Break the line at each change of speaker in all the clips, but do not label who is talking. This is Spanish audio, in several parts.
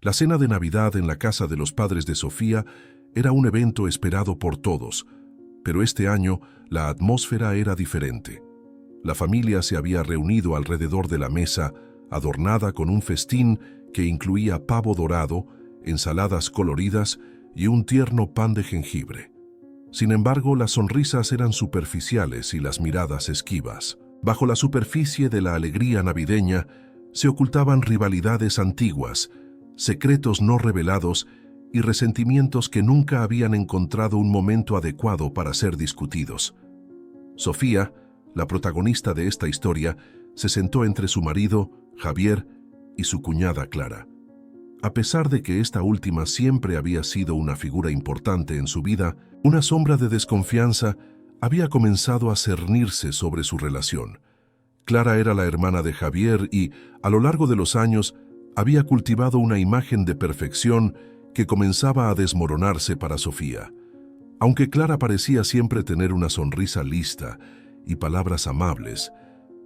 La cena de Navidad en la casa de los padres de Sofía era un evento esperado por todos, pero este año la atmósfera era diferente. La familia se había reunido alrededor de la mesa, adornada con un festín que incluía pavo dorado, ensaladas coloridas y un tierno pan de jengibre. Sin embargo, las sonrisas eran superficiales y las miradas esquivas. Bajo la superficie de la alegría navideña se ocultaban rivalidades antiguas, secretos no revelados y resentimientos que nunca habían encontrado un momento adecuado para ser discutidos. Sofía, la protagonista de esta historia, se sentó entre su marido, Javier, y su cuñada Clara. A pesar de que esta última siempre había sido una figura importante en su vida, una sombra de desconfianza había comenzado a cernirse sobre su relación. Clara era la hermana de Javier y, a lo largo de los años, había cultivado una imagen de perfección que comenzaba a desmoronarse para Sofía. Aunque Clara parecía siempre tener una sonrisa lista y palabras amables,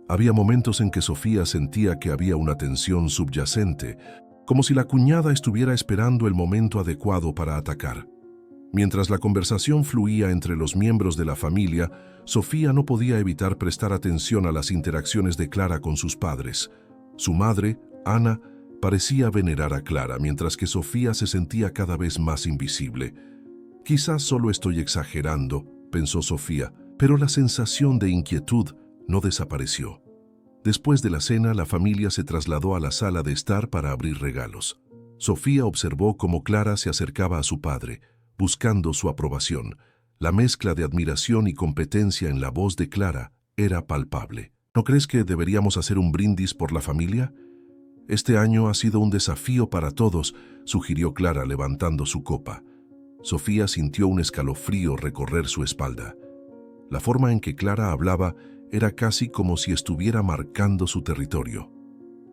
había momentos en que Sofía sentía que había una tensión subyacente, como si la cuñada estuviera esperando el momento adecuado para atacar. Mientras la conversación fluía entre los miembros de la familia, Sofía no podía evitar prestar atención a las interacciones de Clara con sus padres. Su madre, Ana, parecía venerar a Clara, mientras que Sofía se sentía cada vez más invisible. Quizás solo estoy exagerando, pensó Sofía, pero la sensación de inquietud no desapareció. Después de la cena, la familia se trasladó a la sala de estar para abrir regalos. Sofía observó cómo Clara se acercaba a su padre, buscando su aprobación. La mezcla de admiración y competencia en la voz de Clara era palpable. ¿No crees que deberíamos hacer un brindis por la familia? Este año ha sido un desafío para todos, sugirió Clara levantando su copa. Sofía sintió un escalofrío recorrer su espalda. La forma en que Clara hablaba era casi como si estuviera marcando su territorio.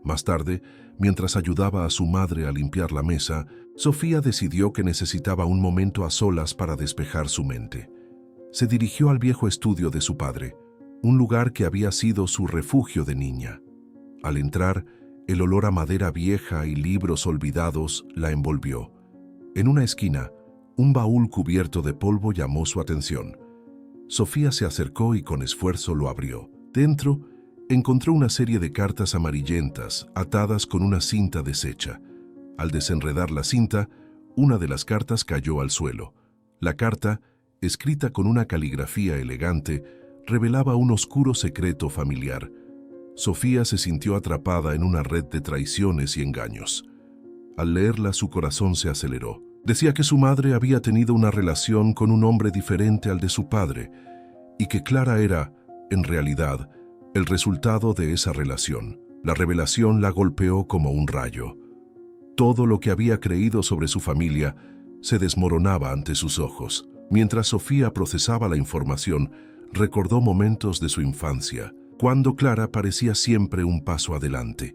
Más tarde, mientras ayudaba a su madre a limpiar la mesa, Sofía decidió que necesitaba un momento a solas para despejar su mente. Se dirigió al viejo estudio de su padre, un lugar que había sido su refugio de niña. Al entrar, el olor a madera vieja y libros olvidados la envolvió. En una esquina, un baúl cubierto de polvo llamó su atención. Sofía se acercó y con esfuerzo lo abrió. Dentro, encontró una serie de cartas amarillentas atadas con una cinta deshecha. Al desenredar la cinta, una de las cartas cayó al suelo. La carta, escrita con una caligrafía elegante, revelaba un oscuro secreto familiar. Sofía se sintió atrapada en una red de traiciones y engaños. Al leerla, su corazón se aceleró. Decía que su madre había tenido una relación con un hombre diferente al de su padre y que Clara era, en realidad, el resultado de esa relación. La revelación la golpeó como un rayo. Todo lo que había creído sobre su familia se desmoronaba ante sus ojos. Mientras Sofía procesaba la información, recordó momentos de su infancia, cuando Clara parecía siempre un paso adelante.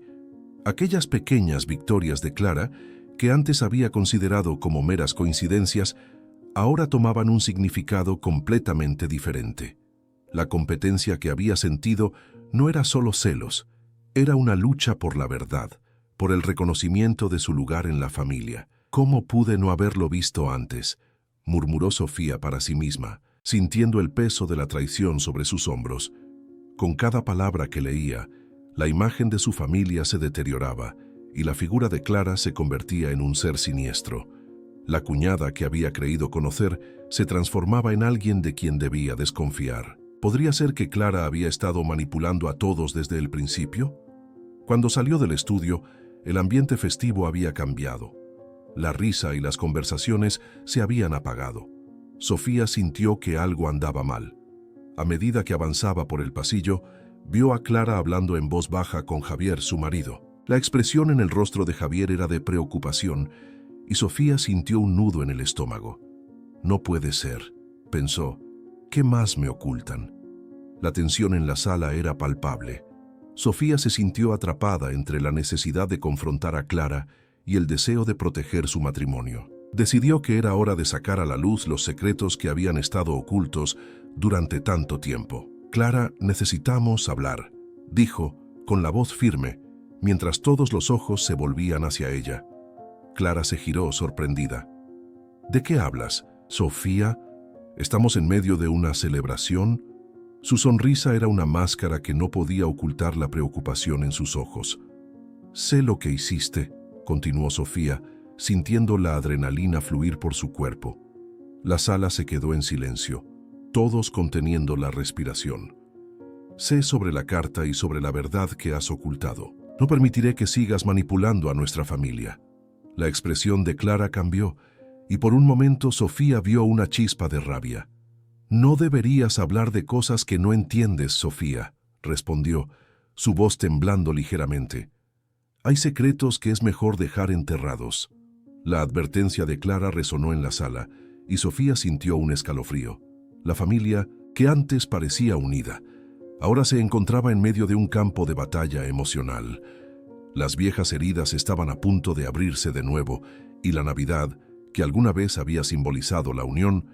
Aquellas pequeñas victorias de Clara, que antes había considerado como meras coincidencias, ahora tomaban un significado completamente diferente. La competencia que había sentido no era solo celos, era una lucha por la verdad, por el reconocimiento de su lugar en la familia. ¿Cómo pude no haberlo visto antes?, murmuró Sofía para sí misma, sintiendo el peso de la traición sobre sus hombros. Con cada palabra que leía, la imagen de su familia se deterioraba y la figura de Clara se convertía en un ser siniestro. La cuñada que había creído conocer se transformaba en alguien de quien debía desconfiar. ¿Podría ser que Clara había estado manipulando a todos desde el principio? Cuando salió del estudio, el ambiente festivo había cambiado. La risa y las conversaciones se habían apagado. Sofía sintió que algo andaba mal. A medida que avanzaba por el pasillo, vio a Clara hablando en voz baja con Javier, su marido. La expresión en el rostro de Javier era de preocupación, y Sofía sintió un nudo en el estómago. No puede ser, pensó. ¿Qué más me ocultan? La tensión en la sala era palpable. Sofía se sintió atrapada entre la necesidad de confrontar a Clara y el deseo de proteger su matrimonio. Decidió que era hora de sacar a la luz los secretos que habían estado ocultos durante tanto tiempo. Clara, necesitamos hablar, dijo, con la voz firme, mientras todos los ojos se volvían hacia ella. Clara se giró, sorprendida. ¿De qué hablas, Sofía? ¿Estamos en medio de una celebración? Su sonrisa era una máscara que no podía ocultar la preocupación en sus ojos. Sé lo que hiciste, continuó Sofía, sintiendo la adrenalina fluir por su cuerpo. La sala se quedó en silencio, todos conteniendo la respiración. Sé sobre la carta y sobre la verdad que has ocultado. No permitiré que sigas manipulando a nuestra familia. La expresión de Clara cambió, y por un momento Sofía vio una chispa de rabia. No deberías hablar de cosas que no entiendes, Sofía, respondió, su voz temblando ligeramente. Hay secretos que es mejor dejar enterrados. La advertencia de Clara resonó en la sala, y Sofía sintió un escalofrío. La familia, que antes parecía unida, ahora se encontraba en medio de un campo de batalla emocional. Las viejas heridas estaban a punto de abrirse de nuevo, y la Navidad, que alguna vez había simbolizado la unión,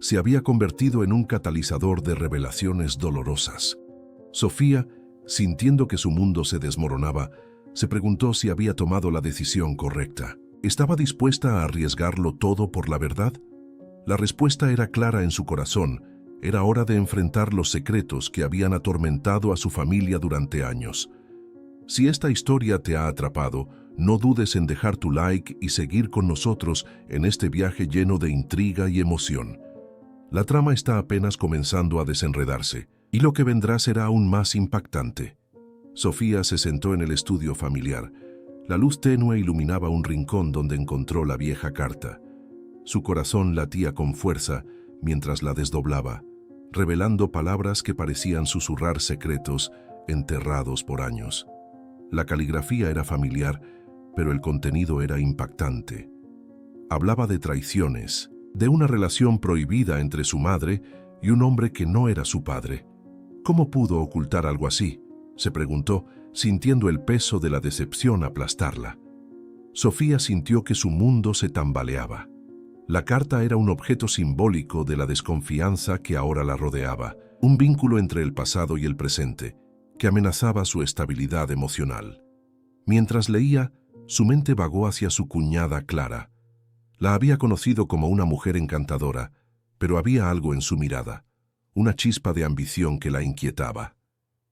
se había convertido en un catalizador de revelaciones dolorosas. Sofía, sintiendo que su mundo se desmoronaba, se preguntó si había tomado la decisión correcta. ¿Estaba dispuesta a arriesgarlo todo por la verdad? La respuesta era clara en su corazón. Era hora de enfrentar los secretos que habían atormentado a su familia durante años. Si esta historia te ha atrapado, no dudes en dejar tu like y seguir con nosotros en este viaje lleno de intriga y emoción. La trama está apenas comenzando a desenredarse, y lo que vendrá será aún más impactante. Sofía se sentó en el estudio familiar. La luz tenue iluminaba un rincón donde encontró la vieja carta. Su corazón latía con fuerza mientras la desdoblaba, revelando palabras que parecían susurrar secretos enterrados por años. La caligrafía era familiar, pero el contenido era impactante. Hablaba de traiciones, de una relación prohibida entre su madre y un hombre que no era su padre. ¿Cómo pudo ocultar algo así?, se preguntó, sintiendo el peso de la decepción aplastarla. Sofía sintió que su mundo se tambaleaba. La carta era un objeto simbólico de la desconfianza que ahora la rodeaba, un vínculo entre el pasado y el presente, que amenazaba su estabilidad emocional. Mientras leía, su mente vagó hacia su cuñada Clara. La había conocido como una mujer encantadora, pero había algo en su mirada, una chispa de ambición que la inquietaba.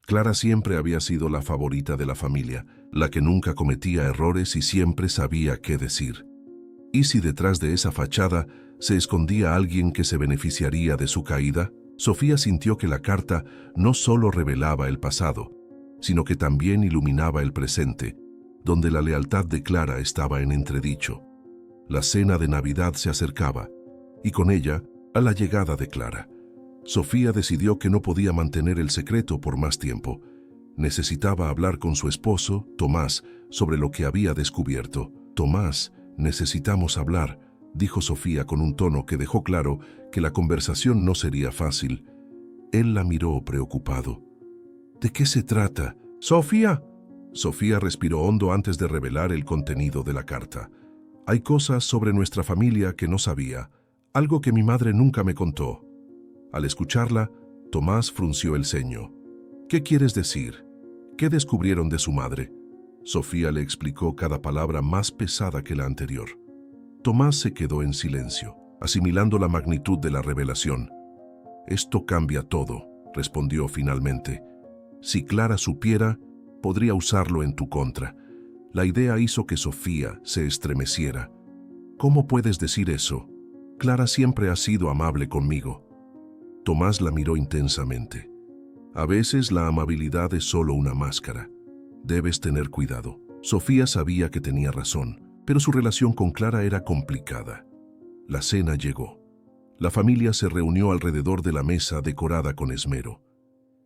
Clara siempre había sido la favorita de la familia, la que nunca cometía errores y siempre sabía qué decir. ¿Y si detrás de esa fachada se escondía alguien que se beneficiaría de su caída? Sofía sintió que la carta no solo revelaba el pasado, sino que también iluminaba el presente, donde la lealtad de Clara estaba en entredicho. La cena de Navidad se acercaba, y con ella, a la llegada de Clara. Sofía decidió que no podía mantener el secreto por más tiempo. Necesitaba hablar con su esposo, Tomás, sobre lo que había descubierto. «Tomás, necesitamos hablar», dijo Sofía con un tono que dejó claro que la conversación no sería fácil. Él la miró preocupado. «¿De qué se trata?» «Sofía». Sofía respiró hondo antes de revelar el contenido de la carta. «Hay cosas sobre nuestra familia que no sabía, algo que mi madre nunca me contó». Al escucharla, Tomás frunció el ceño. «¿Qué quieres decir? ¿Qué descubrieron de su madre?» Sofía le explicó cada palabra más pesada que la anterior. Tomás se quedó en silencio, asimilando la magnitud de la revelación. «Esto cambia todo», respondió finalmente. «Si Clara supiera, podría usarlo en tu contra». La idea hizo que Sofía se estremeciera. «¿Cómo puedes decir eso? Clara siempre ha sido amable conmigo». Tomás la miró intensamente. «A veces la amabilidad es solo una máscara. Debes tener cuidado». Sofía sabía que tenía razón, pero su relación con Clara era complicada. La cena llegó. La familia se reunió alrededor de la mesa decorada con esmero.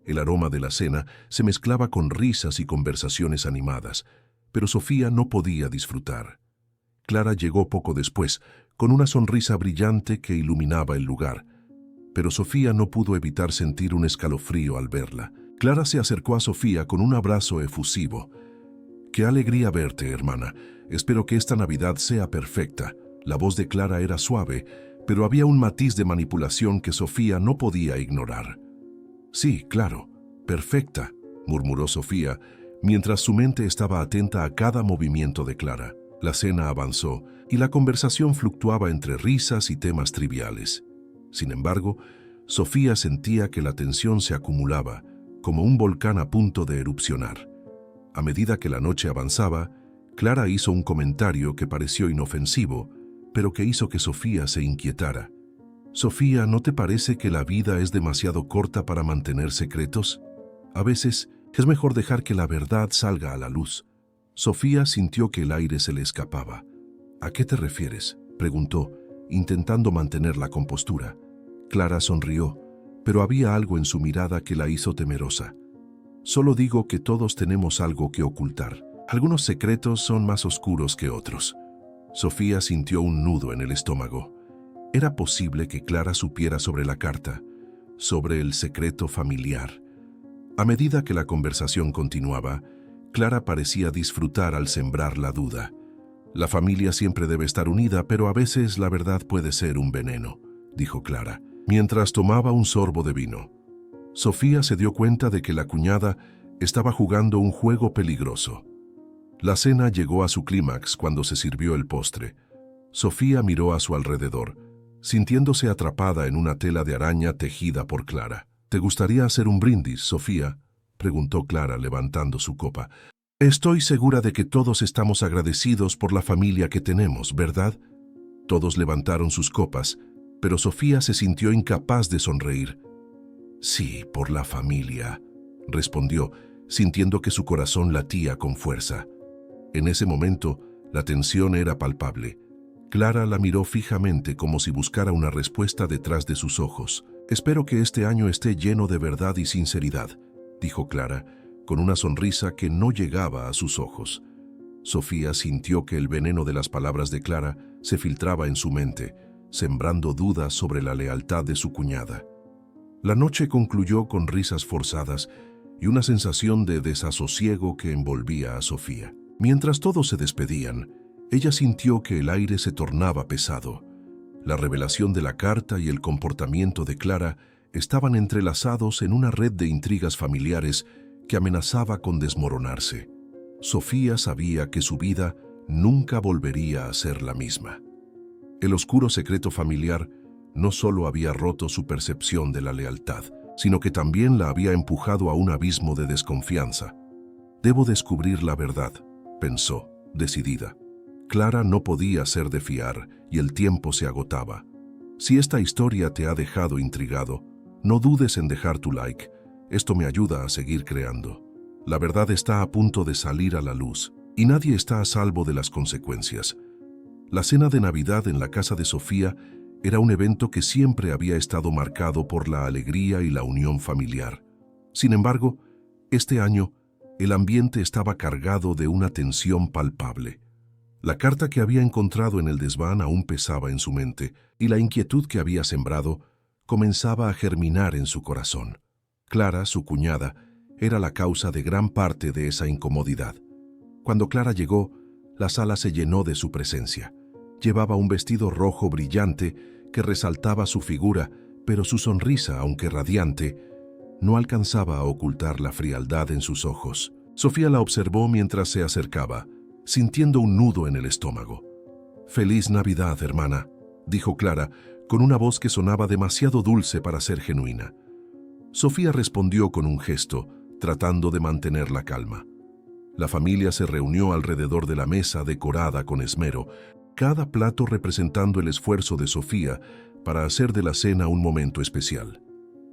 El aroma de la cena se mezclaba con risas y conversaciones animadas, pero Sofía no podía disfrutar. Clara llegó poco después, con una sonrisa brillante que iluminaba el lugar, pero Sofía no pudo evitar sentir un escalofrío al verla. Clara se acercó a Sofía con un abrazo efusivo. «Qué alegría verte, hermana. Espero que esta Navidad sea perfecta». La voz de Clara era suave, pero había un matiz de manipulación que Sofía no podía ignorar. «Sí, claro, perfecta», murmuró Sofía, mientras su mente estaba atenta a cada movimiento de Clara. La cena avanzó y la conversación fluctuaba entre risas y temas triviales. Sin embargo, Sofía sentía que la tensión se acumulaba, como un volcán a punto de erupcionar. A medida que la noche avanzaba, Clara hizo un comentario que pareció inofensivo, pero que hizo que Sofía se inquietara. «Sofía, ¿no te parece que la vida es demasiado corta para mantener secretos? A veces es mejor dejar que la verdad salga a la luz». Sofía sintió que el aire se le escapaba. «¿A qué te refieres?», preguntó, intentando mantener la compostura. Clara sonrió, pero había algo en su mirada que la hizo temerosa. «Solo digo que todos tenemos algo que ocultar. Algunos secretos son más oscuros que otros». Sofía sintió un nudo en el estómago. Era posible que Clara supiera sobre la carta, sobre el secreto familiar. A medida que la conversación continuaba, Clara parecía disfrutar al sembrar la duda. «La familia siempre debe estar unida, pero a veces la verdad puede ser un veneno», dijo Clara, mientras tomaba un sorbo de vino. Sofía se dio cuenta de que la cuñada estaba jugando un juego peligroso. La cena llegó a su clímax cuando se sirvió el postre. Sofía miró a su alrededor, sintiéndose atrapada en una tela de araña tejida por Clara. «¿Te gustaría hacer un brindis, Sofía?», preguntó Clara levantando su copa. «Estoy segura de que todos estamos agradecidos por la familia que tenemos, ¿verdad?». Todos levantaron sus copas, pero Sofía se sintió incapaz de sonreír. «Sí, por la familia», respondió, sintiendo que su corazón latía con fuerza. En ese momento, la tensión era palpable. Clara la miró fijamente como si buscara una respuesta detrás de sus ojos. «Espero que este año esté lleno de verdad y sinceridad», dijo Clara, con una sonrisa que no llegaba a sus ojos. Sofía sintió que el veneno de las palabras de Clara se filtraba en su mente, sembrando dudas sobre la lealtad de su cuñada. La noche concluyó con risas forzadas y una sensación de desasosiego que envolvía a Sofía. Mientras todos se despedían, ella sintió que el aire se tornaba pesado. La revelación de la carta y el comportamiento de Clara estaban entrelazados en una red de intrigas familiares que amenazaba con desmoronarse. Sofía sabía que su vida nunca volvería a ser la misma. El oscuro secreto familiar no solo había roto su percepción de la lealtad, sino que también la había empujado a un abismo de desconfianza. «Debo descubrir la verdad», pensó, decidida. Clara no podía ser de fiar y el tiempo se agotaba. Si esta historia te ha dejado intrigado, no dudes en dejar tu like. Esto me ayuda a seguir creando. La verdad está a punto de salir a la luz y nadie está a salvo de las consecuencias. La cena de Navidad en la casa de Sofía era un evento que siempre había estado marcado por la alegría y la unión familiar. Sin embargo, este año, el ambiente estaba cargado de una tensión palpable. La carta que había encontrado en el desván aún pesaba en su mente y la inquietud que había sembrado comenzaba a germinar en su corazón. Clara, su cuñada, era la causa de gran parte de esa incomodidad. Cuando Clara llegó, la sala se llenó de su presencia. Llevaba un vestido rojo brillante que resaltaba su figura, pero su sonrisa, aunque radiante, no alcanzaba a ocultar la frialdad en sus ojos. Sofía la observó mientras se acercaba, sintiendo un nudo en el estómago. «Feliz Navidad, hermana», dijo Clara, con una voz que sonaba demasiado dulce para ser genuina. Sofía respondió con un gesto, tratando de mantener la calma. La familia se reunió alrededor de la mesa decorada con esmero, cada plato representando el esfuerzo de Sofía para hacer de la cena un momento especial.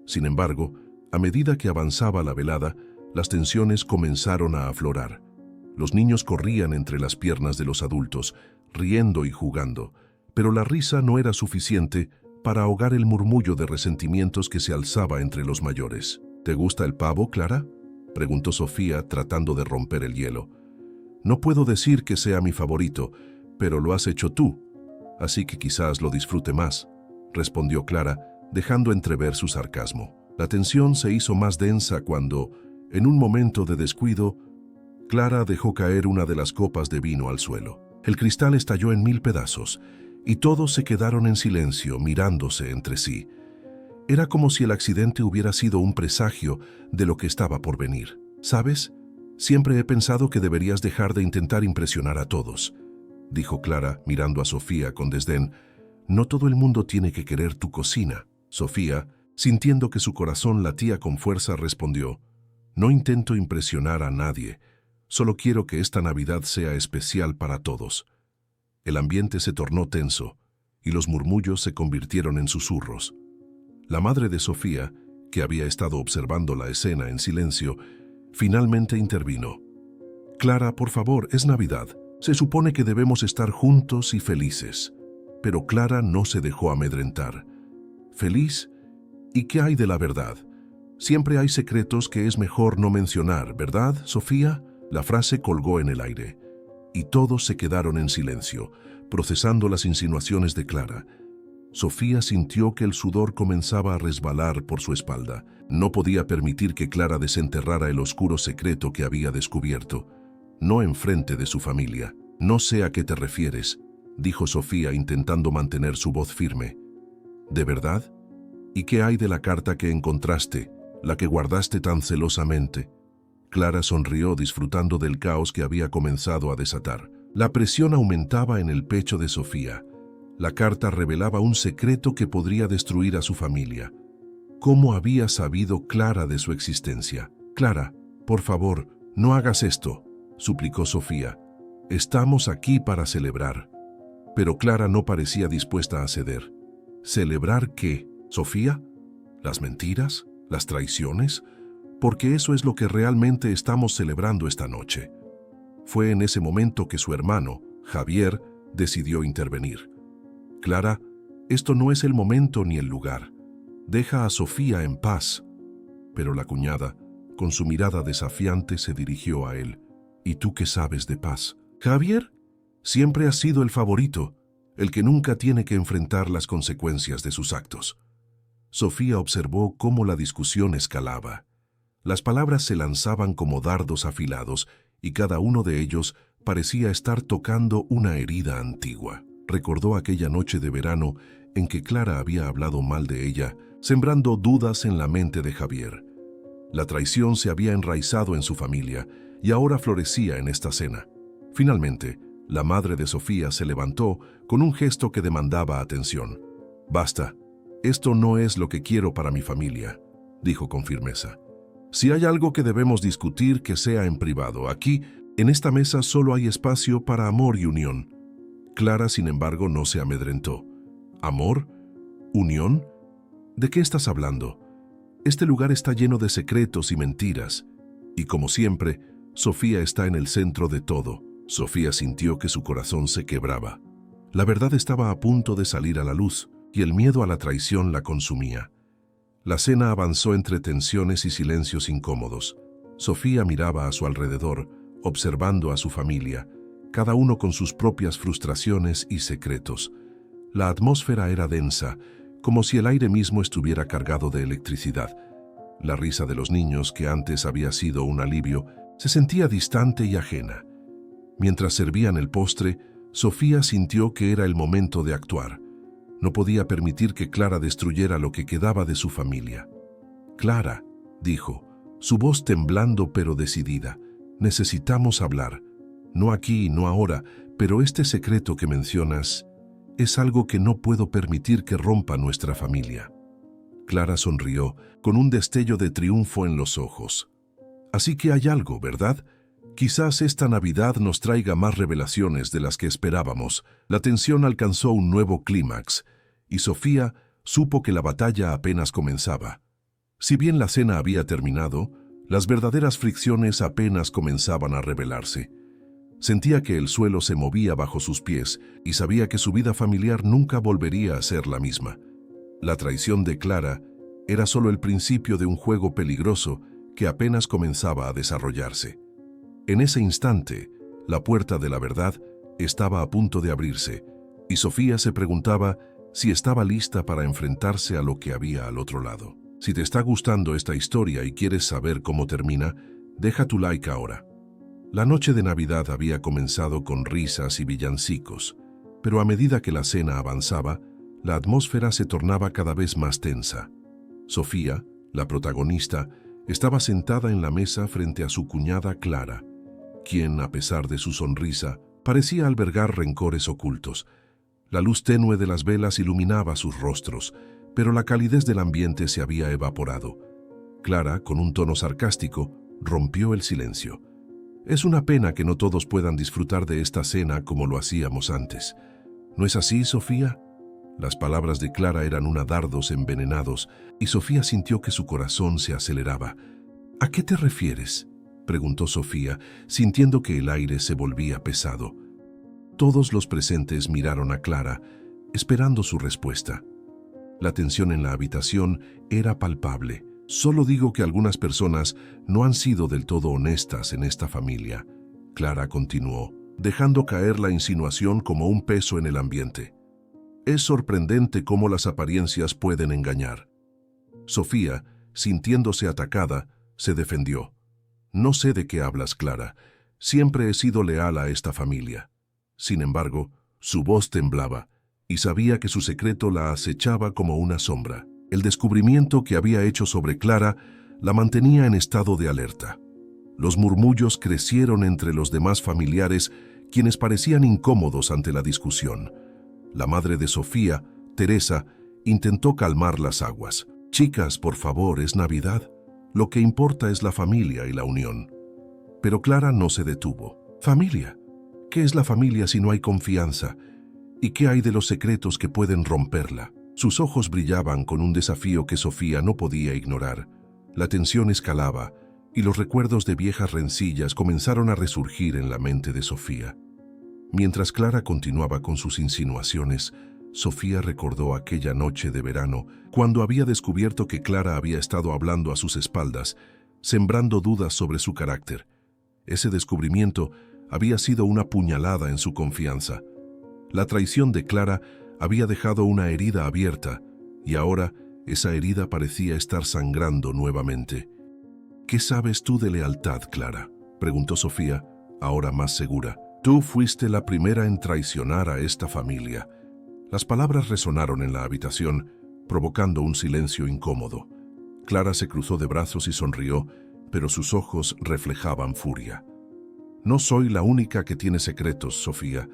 Sin embargo, a medida que avanzaba la velada, las tensiones comenzaron a aflorar. Los niños corrían entre las piernas de los adultos, riendo y jugando, pero la risa no era suficiente para ahogar el murmullo de resentimientos que se alzaba entre los mayores. «¿Te gusta el pavo, Clara?», preguntó Sofía, tratando de romper el hielo. «No puedo decir que sea mi favorito, pero lo has hecho tú, así que quizás lo disfrute más», respondió Clara, dejando entrever su sarcasmo. La tensión se hizo más densa cuando, en un momento de descuido, Clara dejó caer una de las copas de vino al suelo. El cristal estalló en 1000 pedazos, y todos se quedaron en silencio, mirándose entre sí. Era como si el accidente hubiera sido un presagio de lo que estaba por venir. «¿Sabes? Siempre he pensado que deberías dejar de intentar impresionar a todos. dijo Clara, mirando a Sofía con desdén. No todo el mundo tiene que querer tu cocina. Sofía, sintiendo que su corazón latía con fuerza, respondió: no intento impresionar a nadie, solo quiero que esta Navidad sea especial para todos. El ambiente se tornó tenso, y los murmullos se convirtieron en susurros. La madre de Sofía, que había estado observando la escena en silencio, finalmente intervino. Clara, por favor, es Navidad. Se supone que debemos estar juntos y felices. Pero Clara no se dejó amedrentar. ¿Feliz? ¿Y qué hay de la verdad? Siempre hay secretos que es mejor no mencionar, ¿verdad, Sofía? La frase colgó en el aire, y todos se quedaron en silencio, procesando las insinuaciones de Clara. Sofía sintió que el sudor comenzaba a resbalar por su espalda. No podía permitir que Clara desenterrara el oscuro secreto que había descubierto. No enfrente de su familia. No sé a qué te refieres, dijo Sofía intentando mantener su voz firme. ¿De verdad? ¿Y qué hay de la carta que encontraste, la que guardaste tan celosamente? Clara sonrió disfrutando del caos que había comenzado a desatar. La presión aumentaba en el pecho de Sofía. La carta revelaba un secreto que podría destruir a su familia. ¿Cómo había sabido Clara de su existencia? Clara, por favor, no hagas esto, suplicó Sofía. Estamos aquí para celebrar. Pero Clara no parecía dispuesta a ceder. ¿Celebrar qué, Sofía? ¿Las mentiras? ¿Las traiciones? Porque eso es lo que realmente estamos celebrando esta noche. Fue en ese momento que su hermano, Javier, decidió intervenir. Clara, esto no es el momento ni el lugar. Deja a Sofía en paz. Pero la cuñada, con su mirada desafiante, se dirigió a él. ¿Y tú qué sabes de paz? Javier siempre ha sido el favorito, el que nunca tiene que enfrentar las consecuencias de sus actos. Sofía observó cómo la discusión escalaba. Las palabras se lanzaban como dardos afilados y cada uno de ellos parecía estar tocando una herida antigua. Recordó aquella noche de verano en que Clara había hablado mal de ella, sembrando dudas en la mente de Javier. La traición se había enraizado en su familia y ahora florecía en esta cena. Finalmente, la madre de Sofía se levantó con un gesto que demandaba atención. «Basta, esto no es lo que quiero para mi familia», dijo con firmeza. «Si hay algo que debemos discutir, que sea en privado. Aquí, en esta mesa, solo hay espacio para amor y unión». Clara, sin embargo, no se amedrentó. ¿Amor? ¿Unión? ¿De qué estás hablando? Este lugar está lleno de secretos y mentiras. Y como siempre, Sofía está en el centro de todo. Sofía sintió que su corazón se quebraba. La verdad estaba a punto de salir a la luz, y el miedo a la traición la consumía. La cena avanzó entre tensiones y silencios incómodos. Sofía miraba a su alrededor, observando a su familia, cada uno con sus propias frustraciones y secretos. La atmósfera era densa, como si el aire mismo estuviera cargado de electricidad. La risa de los niños, que antes había sido un alivio, se sentía distante y ajena. Mientras servían el postre, Sofía sintió que era el momento de actuar. No podía permitir que Clara destruyera lo que quedaba de su familia. «Clara», dijo, su voz temblando pero decidida, «necesitamos hablar. No aquí y no ahora, pero este secreto que mencionas es algo que no puedo permitir que rompa nuestra familia». Clara sonrió, con un destello de triunfo en los ojos. «Así que hay algo, ¿verdad? Quizás esta Navidad nos traiga más revelaciones de las que esperábamos». La tensión alcanzó un nuevo clímax, y Sofía supo que la batalla apenas comenzaba. Si bien la cena había terminado, las verdaderas fricciones apenas comenzaban a revelarse. Sentía que el suelo se movía bajo sus pies y sabía que su vida familiar nunca volvería a ser la misma. La traición de Clara era solo el principio de un juego peligroso que apenas comenzaba a desarrollarse. En ese instante, la puerta de la verdad estaba a punto de abrirse, y Sofía se preguntaba si estaba lista para enfrentarse a lo que había al otro lado. Si te está gustando esta historia y quieres saber cómo termina, deja tu like ahora. La noche de Navidad había comenzado con risas y villancicos, pero a medida que la cena avanzaba, la atmósfera se tornaba cada vez más tensa. Sofía, la protagonista, estaba sentada en la mesa frente a su cuñada Clara, quien, a pesar de su sonrisa, Parecía albergar rencores ocultos. La luz tenue de las velas iluminaba sus rostros, pero la calidez del ambiente se había evaporado. Clara, con un tono sarcástico, rompió el silencio. «Es una pena que no todos puedan disfrutar de esta cena como lo hacíamos antes. ¿No es así, Sofía?». Las palabras de Clara eran una dardos envenenados, y Sofía sintió que su corazón se aceleraba. «¿A qué te refieres?», preguntó Sofía, sintiendo que el aire se volvía pesado. Todos los presentes miraron a Clara, esperando su respuesta. La tensión en la habitación era palpable. «Solo digo que algunas personas no han sido del todo honestas en esta familia», Clara continuó, dejando caer la insinuación como un peso en el ambiente. «Es sorprendente cómo las apariencias pueden engañar». Sofía, sintiéndose atacada, se defendió. «No sé de qué hablas, Clara. Siempre he sido leal a esta familia». Sin embargo, su voz temblaba, y sabía que su secreto la acechaba como una sombra. El descubrimiento que había hecho sobre Clara la mantenía en estado de alerta. Los murmullos crecieron entre los demás familiares, quienes parecían incómodos ante la discusión. La madre de Sofía, Teresa, intentó calmar las aguas. «Chicas, por favor, es Navidad. Lo que importa es la familia y la unión». Pero Clara no se detuvo. «¿Familia? ¿Qué es la familia si no hay confianza? ¿Y qué hay de los secretos que pueden romperla?». Sus ojos brillaban con un desafío que Sofía no podía ignorar. La tensión escalaba, y los recuerdos de viejas rencillas comenzaron a resurgir en la mente de Sofía. Mientras Clara continuaba con sus insinuaciones, Sofía recordó aquella noche de verano, cuando había descubierto que Clara había estado hablando a sus espaldas, sembrando dudas sobre su carácter. Ese descubrimiento había sido una puñalada en su confianza. La traición de Clara había dejado una herida abierta, y ahora esa herida parecía estar sangrando nuevamente. «¿Qué sabes tú de lealtad, Clara?», preguntó Sofía, ahora más segura. «Tú fuiste la primera en traicionar a esta familia». Las palabras resonaron en la habitación, provocando un silencio incómodo. Clara se cruzó de brazos y sonrió, pero sus ojos reflejaban furia. «No soy la única que tiene secretos, Sofía.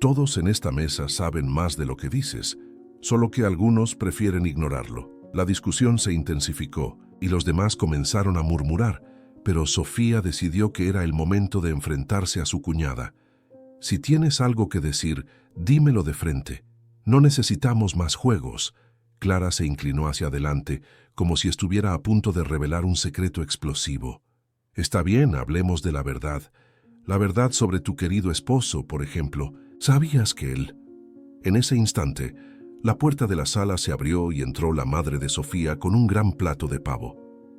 Todos en esta mesa saben más de lo que dices, solo que algunos prefieren ignorarlo». La discusión se intensificó y los demás comenzaron a murmurar, pero Sofía decidió que era el momento de enfrentarse a su cuñada. «Si tienes algo que decir, dímelo de frente. No necesitamos más juegos». Clara se inclinó hacia adelante, como si estuviera a punto de revelar un secreto explosivo. «Está bien, hablemos de la verdad. La verdad sobre tu querido esposo, por ejemplo. ¿Sabías que él...». En ese instante, la puerta de la sala se abrió y entró la madre de Sofía con un gran plato de pavo.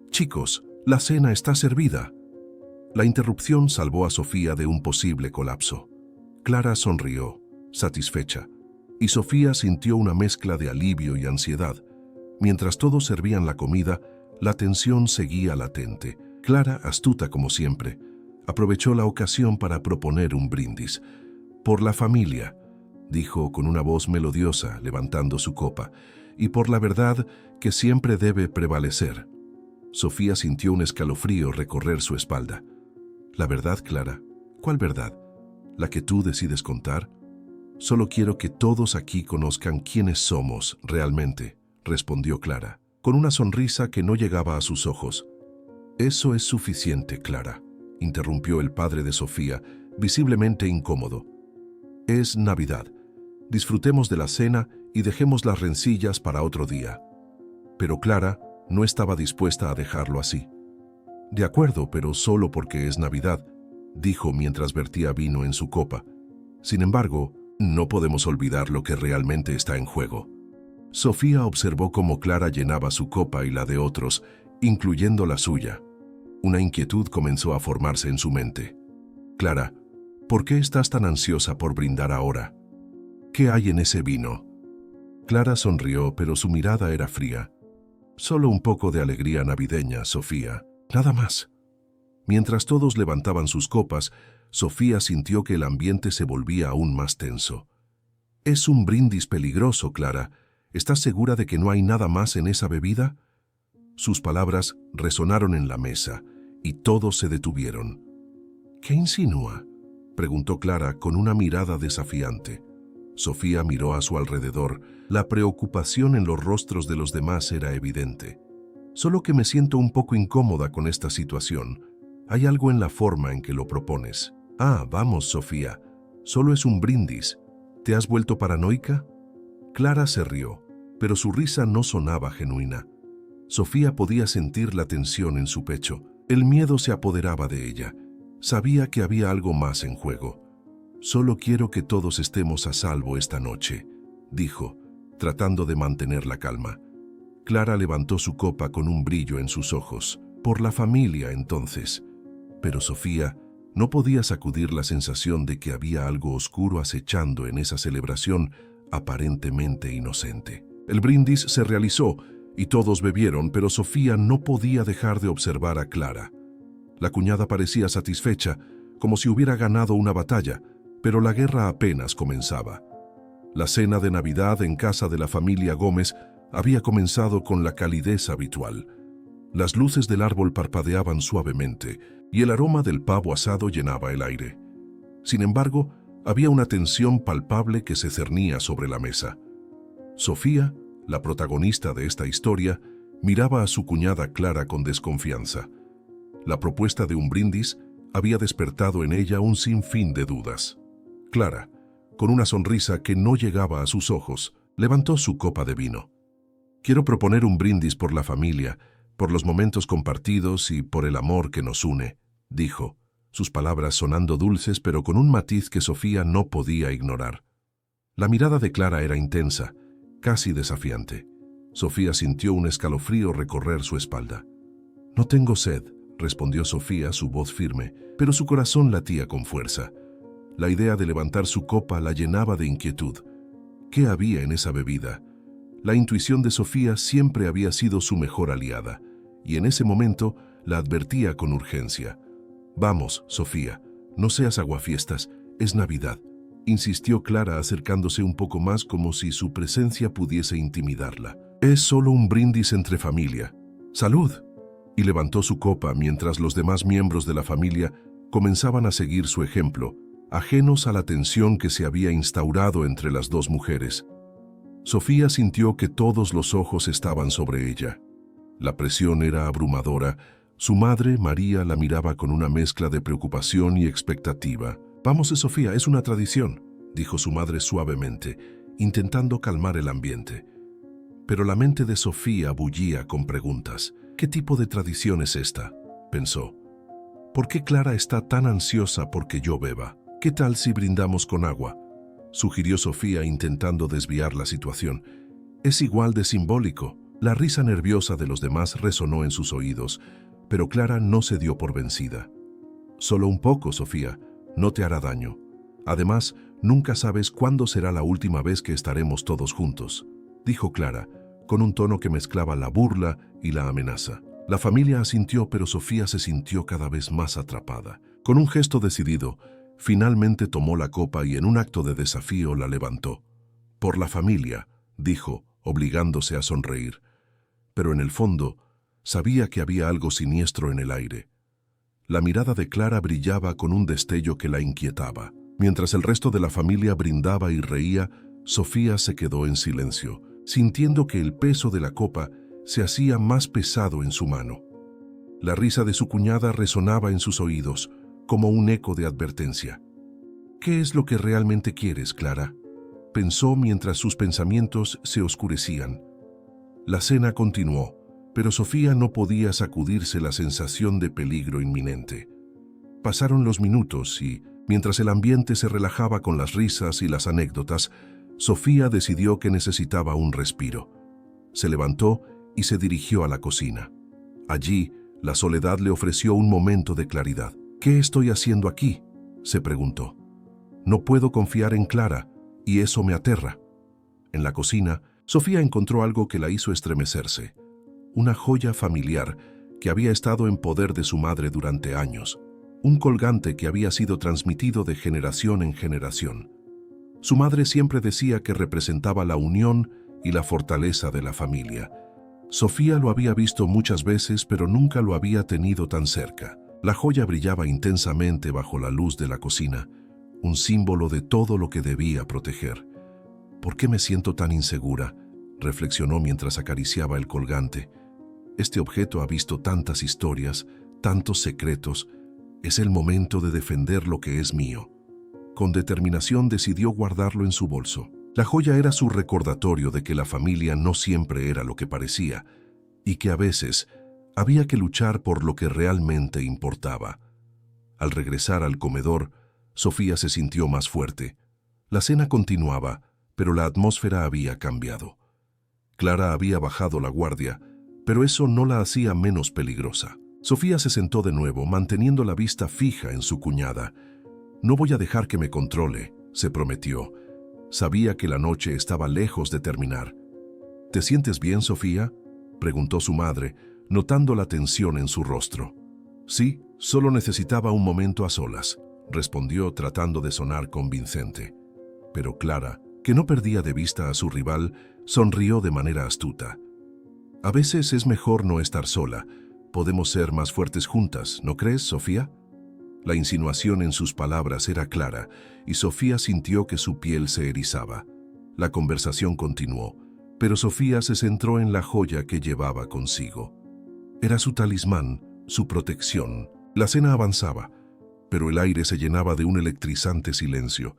«Chicos, la cena está servida». La interrupción salvó a Sofía de un posible colapso. Clara sonrió, satisfecha, y Sofía sintió una mezcla de alivio y ansiedad. Mientras todos servían la comida, la tensión seguía latente. Clara, astuta como siempre, aprovechó la ocasión para proponer un brindis. «Por la familia», dijo con una voz melodiosa, levantando su copa, «y por la verdad que siempre debe prevalecer». Sofía sintió un escalofrío recorrer su espalda. «¿La verdad, Clara? ¿Cuál verdad? ¿La que tú decides contar?». «Solo quiero que todos aquí conozcan quiénes somos realmente», respondió Clara, con una sonrisa que no llegaba a sus ojos. «Eso es suficiente, Clara», interrumpió el padre de Sofía, visiblemente incómodo. «Es Navidad. Disfrutemos de la cena y dejemos las rencillas para otro día». Pero Clara no estaba dispuesta a dejarlo así. «De acuerdo, pero solo porque es Navidad», dijo mientras vertía vino en su copa. «Sin embargo, no podemos olvidar lo que realmente está en juego». Sofía observó cómo Clara llenaba su copa y la de otros, incluyendo la suya. Una inquietud comenzó a formarse en su mente. «Clara, ¿por qué estás tan ansiosa por brindar ahora? ¿Qué hay en ese vino?». Clara sonrió, pero su mirada era fría. «Solo un poco de alegría navideña, Sofía, nada más». Mientras todos levantaban sus copas, Sofía sintió que el ambiente se volvía aún más tenso. «Es un brindis peligroso, Clara. ¿Estás segura de que no hay nada más en esa bebida?». Sus palabras resonaron en la mesa, y todos se detuvieron. «¿Qué insinúa?». preguntó Clara con una mirada desafiante. Sofía miró a su alrededor. La preocupación en los rostros de los demás era evidente. Solo que me siento un poco incómoda con esta situación. Hay algo en la forma en que lo propones. Ah, vamos, Sofía. Solo es un brindis. ¿Te has vuelto paranoica? Clara se rió, pero su risa no sonaba genuina. Sofía podía sentir la tensión en su pecho. El miedo se apoderaba de ella. Sabía que había algo más en juego. «Solo quiero que todos estemos a salvo esta noche», dijo, tratando de mantener la calma. Clara levantó su copa con un brillo en sus ojos. Por la familia, entonces. Pero Sofía no podía sacudir la sensación de que había algo oscuro acechando en esa celebración aparentemente inocente. El brindis se realizó y todos bebieron, pero Sofía no podía dejar de observar a Clara. La cuñada parecía satisfecha, como si hubiera ganado una batalla, pero la guerra apenas comenzaba. La cena de Navidad en casa de la familia Gómez había comenzado con la calidez habitual. Las luces del árbol parpadeaban suavemente y el aroma del pavo asado llenaba el aire. Sin embargo, había una tensión palpable que se cernía sobre la mesa. Sofía, la protagonista de esta historia, miraba a su cuñada Clara con desconfianza. La propuesta de un brindis había despertado en ella un sinfín de dudas. Clara, con una sonrisa que no llegaba a sus ojos, levantó su copa de vino. «Quiero proponer un brindis por la familia, por los momentos compartidos y por el amor que nos une», dijo, sus palabras sonando dulces pero con un matiz que Sofía no podía ignorar. La mirada de Clara era intensa, casi desafiante. Sofía sintió un escalofrío recorrer su espalda. «No tengo sed», respondió Sofía, su voz firme, pero su corazón latía con fuerza. La idea de levantar su copa la llenaba de inquietud. ¿Qué había en esa bebida? La intuición de Sofía siempre había sido su mejor aliada, y en ese momento la advertía con urgencia. «Vamos, Sofía, no seas aguafiestas, es Navidad», insistió Clara acercándose un poco más como si su presencia pudiese intimidarla. «Es solo un brindis entre familia. ¡Salud!», y levantó su copa mientras los demás miembros de la familia comenzaban a seguir su ejemplo, ajenos a la tensión que se había instaurado entre las dos mujeres. Sofía sintió que todos los ojos estaban sobre ella. La presión era abrumadora. Su madre, María, la miraba con una mezcla de preocupación y expectativa. «Vamos, Sofía, es una tradición», dijo su madre suavemente, intentando calmar el ambiente. Pero la mente de Sofía bullía con preguntas. «¿Qué tipo de tradición es esta?», pensó. «¿Por qué Clara está tan ansiosa porque yo beba? ¿Qué tal si brindamos con agua?», sugirió Sofía intentando desviar la situación. «Es igual de simbólico». La risa nerviosa de los demás resonó en sus oídos, pero Clara no se dio por vencida. «Solo un poco, Sofía, no te hará daño. Además, nunca sabes cuándo será la última vez que estaremos todos juntos», dijo Clara, con un tono que mezclaba la burla y la amenaza. La familia asintió, pero Sofía se sintió cada vez más atrapada. Con un gesto decidido, finalmente tomó la copa y en un acto de desafío la levantó. «Por la familia», dijo, obligándose a sonreír. Pero en el fondo, sabía que había algo siniestro en el aire. La mirada de Clara brillaba con un destello que la inquietaba. Mientras el resto de la familia brindaba y reía, Sofía se quedó en silencio, sintiendo que el peso de la copa se hacía más pesado en su mano. La risa de su cuñada resonaba en sus oídos, como un eco de advertencia. «¿Qué es lo que realmente quieres, Clara?», pensó mientras sus pensamientos se oscurecían. La cena continuó, pero Sofía no podía sacudirse la sensación de peligro inminente. Pasaron los minutos y, mientras el ambiente se relajaba con las risas y las anécdotas, Sofía decidió que necesitaba un respiro. Se levantó y se dirigió a la cocina. Allí, la soledad le ofreció un momento de claridad. «¿Qué estoy haciendo aquí?», se preguntó. «No puedo confiar en Clara, y eso me aterra». En la cocina, Sofía encontró algo que la hizo estremecerse. Una joya familiar que había estado en poder de su madre durante años. Un colgante que había sido transmitido de generación en generación. Su madre siempre decía que representaba la unión y la fortaleza de la familia. Sofía lo había visto muchas veces, pero nunca lo había tenido tan cerca. La joya brillaba intensamente bajo la luz de la cocina, un símbolo de todo lo que debía proteger. ¿Por qué me siento tan insegura?, reflexionó mientras acariciaba el colgante. Este objeto ha visto tantas historias, tantos secretos. Es el momento de defender lo que es mío. Con determinación decidió guardarlo en su bolso. La joya era su recordatorio de que la familia no siempre era lo que parecía y que a veces había que luchar por lo que realmente importaba. Al regresar al comedor, Sofía se sintió más fuerte. La cena continuaba, pero la atmósfera había cambiado. Clara había bajado la guardia, pero eso no la hacía menos peligrosa. Sofía se sentó de nuevo, manteniendo la vista fija en su cuñada. «No voy a dejar que me controle», se prometió. Sabía que la noche estaba lejos de terminar. «¿Te sientes bien, Sofía?», preguntó su madre, notando la tensión en su rostro. «Sí, solo necesitaba un momento a solas», respondió tratando de sonar convincente. Pero Clara, que no perdía de vista a su rival, sonrió de manera astuta. «A veces es mejor no estar sola. Podemos ser más fuertes juntas, ¿no crees, Sofía?». La insinuación en sus palabras era clara, y Sofía sintió que su piel se erizaba. La conversación continuó, pero Sofía se centró en la joya que llevaba consigo. Era su talismán, su protección. La cena avanzaba, pero el aire se llenaba de un electrizante silencio.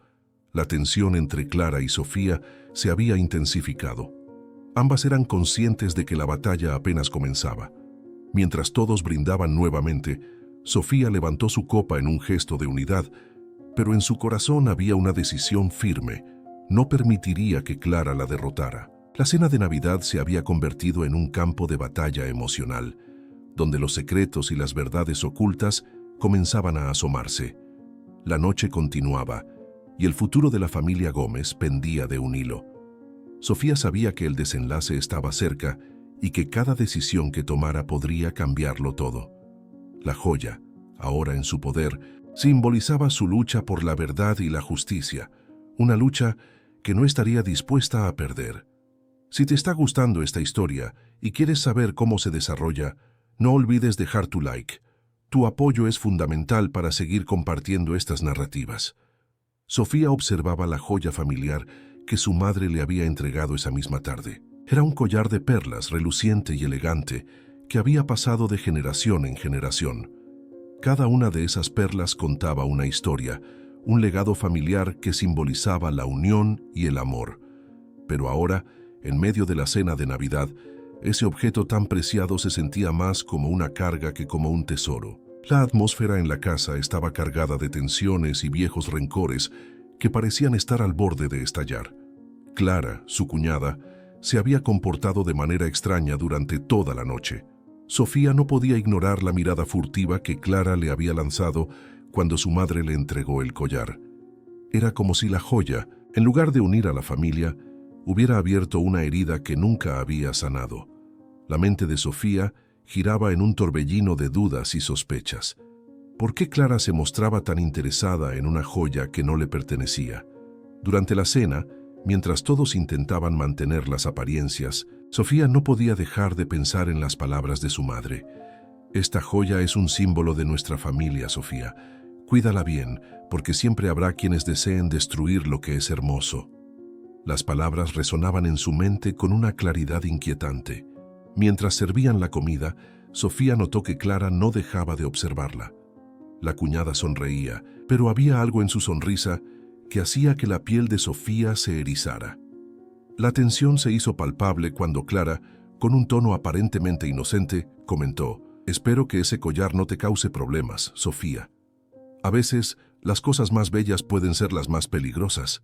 La tensión entre Clara y Sofía se había intensificado. Ambas eran conscientes de que la batalla apenas comenzaba. Mientras todos brindaban nuevamente, Sofía levantó su copa en un gesto de unidad, pero en su corazón había una decisión firme. No permitiría que Clara la derrotara. La cena de Navidad se había convertido en un campo de batalla emocional, donde los secretos y las verdades ocultas comenzaban a asomarse. La noche continuaba, y el futuro de la familia Gómez pendía de un hilo. Sofía sabía que el desenlace estaba cerca y que cada decisión que tomara podría cambiarlo todo. La joya, ahora en su poder, simbolizaba su lucha por la verdad y la justicia, una lucha que no estaría dispuesta a perder. Si te está gustando esta historia y quieres saber cómo se desarrolla, no olvides dejar tu like. Tu apoyo es fundamental para seguir compartiendo estas narrativas. Sofía observaba la joya familiar que su madre le había entregado esa misma tarde. Era un collar de perlas reluciente y elegante que había pasado de generación en generación. Cada una de esas perlas contaba una historia, un legado familiar que simbolizaba la unión y el amor. Pero ahora, en medio de la cena de Navidad, ese objeto tan preciado se sentía más como una carga que como un tesoro. La atmósfera en la casa estaba cargada de tensiones y viejos rencores que parecían estar al borde de estallar. Clara, su cuñada, se había comportado de manera extraña durante toda la noche. Sofía no podía ignorar la mirada furtiva que Clara le había lanzado cuando su madre le entregó el collar. Era como si la joya, en lugar de unir a la familia, hubiera abierto una herida que nunca había sanado. La mente de Sofía giraba en un torbellino de dudas y sospechas. ¿Por qué Clara se mostraba tan interesada en una joya que no le pertenecía? Durante la cena, mientras todos intentaban mantener las apariencias, Sofía no podía dejar de pensar en las palabras de su madre. «Esta joya es un símbolo de nuestra familia, Sofía. Cuídala bien, porque siempre habrá quienes deseen destruir lo que es hermoso». Las palabras resonaban en su mente con una claridad inquietante. Mientras servían la comida, Sofía notó que Clara no dejaba de observarla. La cuñada sonreía, pero había algo en su sonrisa que hacía que la piel de Sofía se erizara. La tensión se hizo palpable cuando Clara, con un tono aparentemente inocente, comentó: «Espero que ese collar no te cause problemas, Sofía. A veces, las cosas más bellas pueden ser las más peligrosas».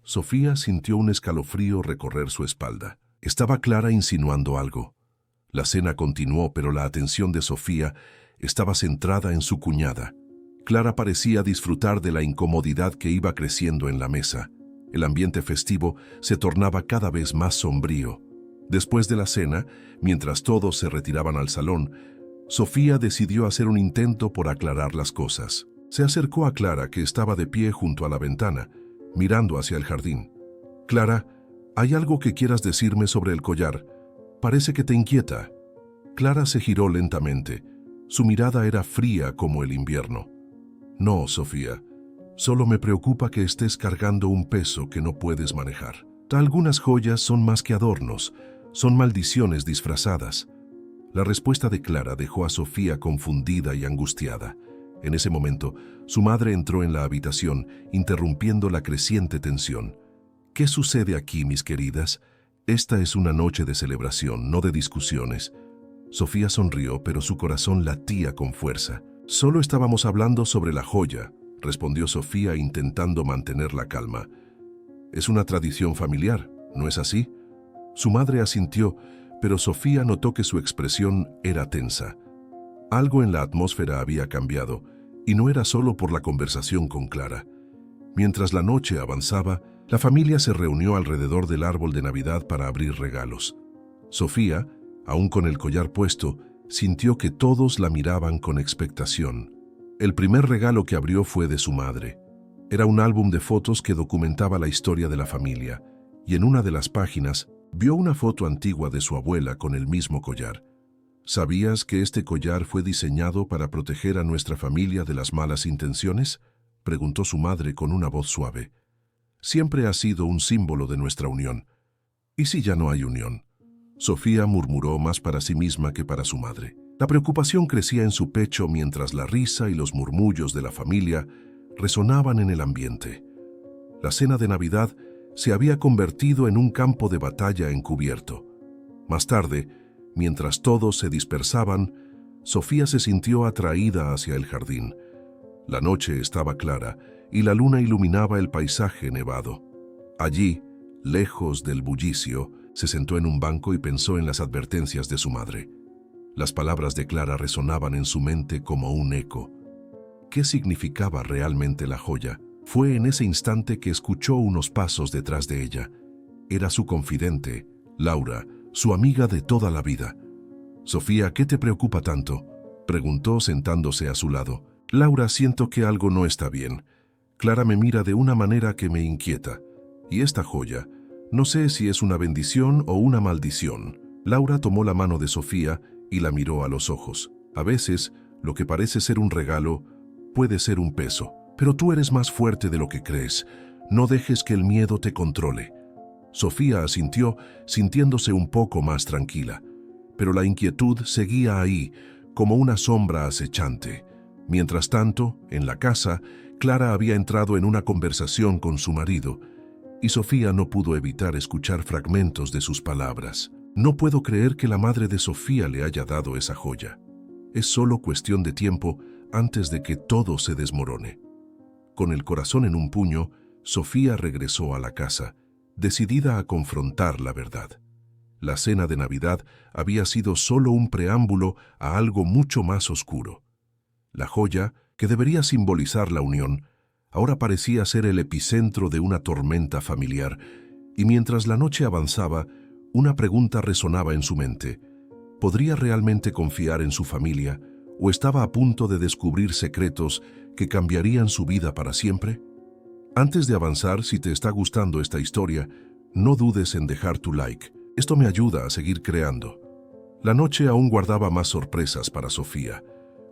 Sofía sintió un escalofrío recorrer su espalda. Estaba Clara insinuando algo. La cena continuó, pero la atención de Sofía estaba centrada en su cuñada. Clara parecía disfrutar de la incomodidad que iba creciendo en la mesa. El ambiente festivo se tornaba cada vez más sombrío. Después de la cena, mientras todos se retiraban al salón, Sofía decidió hacer un intento por aclarar las cosas. Se acercó a Clara, que estaba de pie junto a la ventana, mirando hacia el jardín. «Clara, ¿hay algo que quieras decirme sobre el collar? Parece que te inquieta». Clara se giró lentamente. Su mirada era fría como el invierno. «No, Sofía. Solo me preocupa que estés cargando un peso que no puedes manejar. Algunas joyas son más que adornos, son maldiciones disfrazadas. La respuesta de Clara dejó a Sofía confundida y angustiada. En ese momento, su madre entró en la habitación, interrumpiendo la creciente tensión. ¿Qué sucede aquí, mis queridas? Esta es una noche de celebración, no de discusiones. Sofía sonrió, pero su corazón latía con fuerza. Solo estábamos hablando sobre la joya, respondió Sofía intentando mantener la calma. Es una tradición familiar, ¿no es así? Su madre asintió, pero Sofía notó que su expresión era tensa. Algo en la atmósfera había cambiado, y no era solo por la conversación con Clara. Mientras la noche avanzaba, la familia se reunió alrededor del árbol de Navidad para abrir regalos. Sofía, aún con el collar puesto, sintió que todos la miraban con expectación. El primer regalo que abrió fue de su madre. Era un álbum de fotos que documentaba la historia de la familia, y en una de las páginas vio una foto antigua de su abuela con el mismo collar. ¿Sabías que este collar fue diseñado para proteger a nuestra familia de las malas intenciones?, preguntó su madre con una voz suave. Siempre ha sido un símbolo de nuestra unión. ¿Y si ya no hay unión?, Sofía murmuró más para sí misma que para su madre. La preocupación crecía en su pecho mientras la risa y los murmullos de la familia resonaban en el ambiente. La cena de Navidad se había convertido en un campo de batalla encubierto. Más tarde, mientras todos se dispersaban, Sofía se sintió atraída hacia el jardín. La noche estaba clara y la luna iluminaba el paisaje nevado. Allí, lejos del bullicio, se sentó en un banco y pensó en las advertencias de su madre. Las palabras de Clara resonaban en su mente como un eco. ¿Qué significaba realmente la joya? Fue en ese instante que escuchó unos pasos detrás de ella. Era su confidente, Laura, su amiga de toda la vida. «Sofía, ¿qué te preocupa tanto?», preguntó sentándose a su lado. «Laura, siento que algo no está bien. Clara me mira de una manera que me inquieta. Y esta joya, no sé si es una bendición o una maldición». Laura tomó la mano de Sofía y la miró a los ojos. A veces, lo que parece ser un regalo puede ser un peso. Pero tú eres más fuerte de lo que crees. No dejes que el miedo te controle. Sofía asintió, sintiéndose un poco más tranquila. Pero la inquietud seguía ahí, como una sombra acechante. Mientras tanto, en la casa, Clara había entrado en una conversación con su marido, y Sofía no pudo evitar escuchar fragmentos de sus palabras. «No puedo creer que la madre de Sofía le haya dado esa joya. Es solo cuestión de tiempo antes de que todo se desmorone». Con el corazón en un puño, Sofía regresó a la casa, decidida a confrontar la verdad. La cena de Navidad había sido solo un preámbulo a algo mucho más oscuro. La joya, que debería simbolizar la unión, ahora parecía ser el epicentro de una tormenta familiar, y mientras la noche avanzaba, una pregunta resonaba en su mente. ¿Podría realmente confiar en su familia, o estaba a punto de descubrir secretos que cambiarían su vida para siempre? Antes de avanzar, si te está gustando esta historia, no dudes en dejar tu like. Esto me ayuda a seguir creando. La noche aún guardaba más sorpresas para Sofía.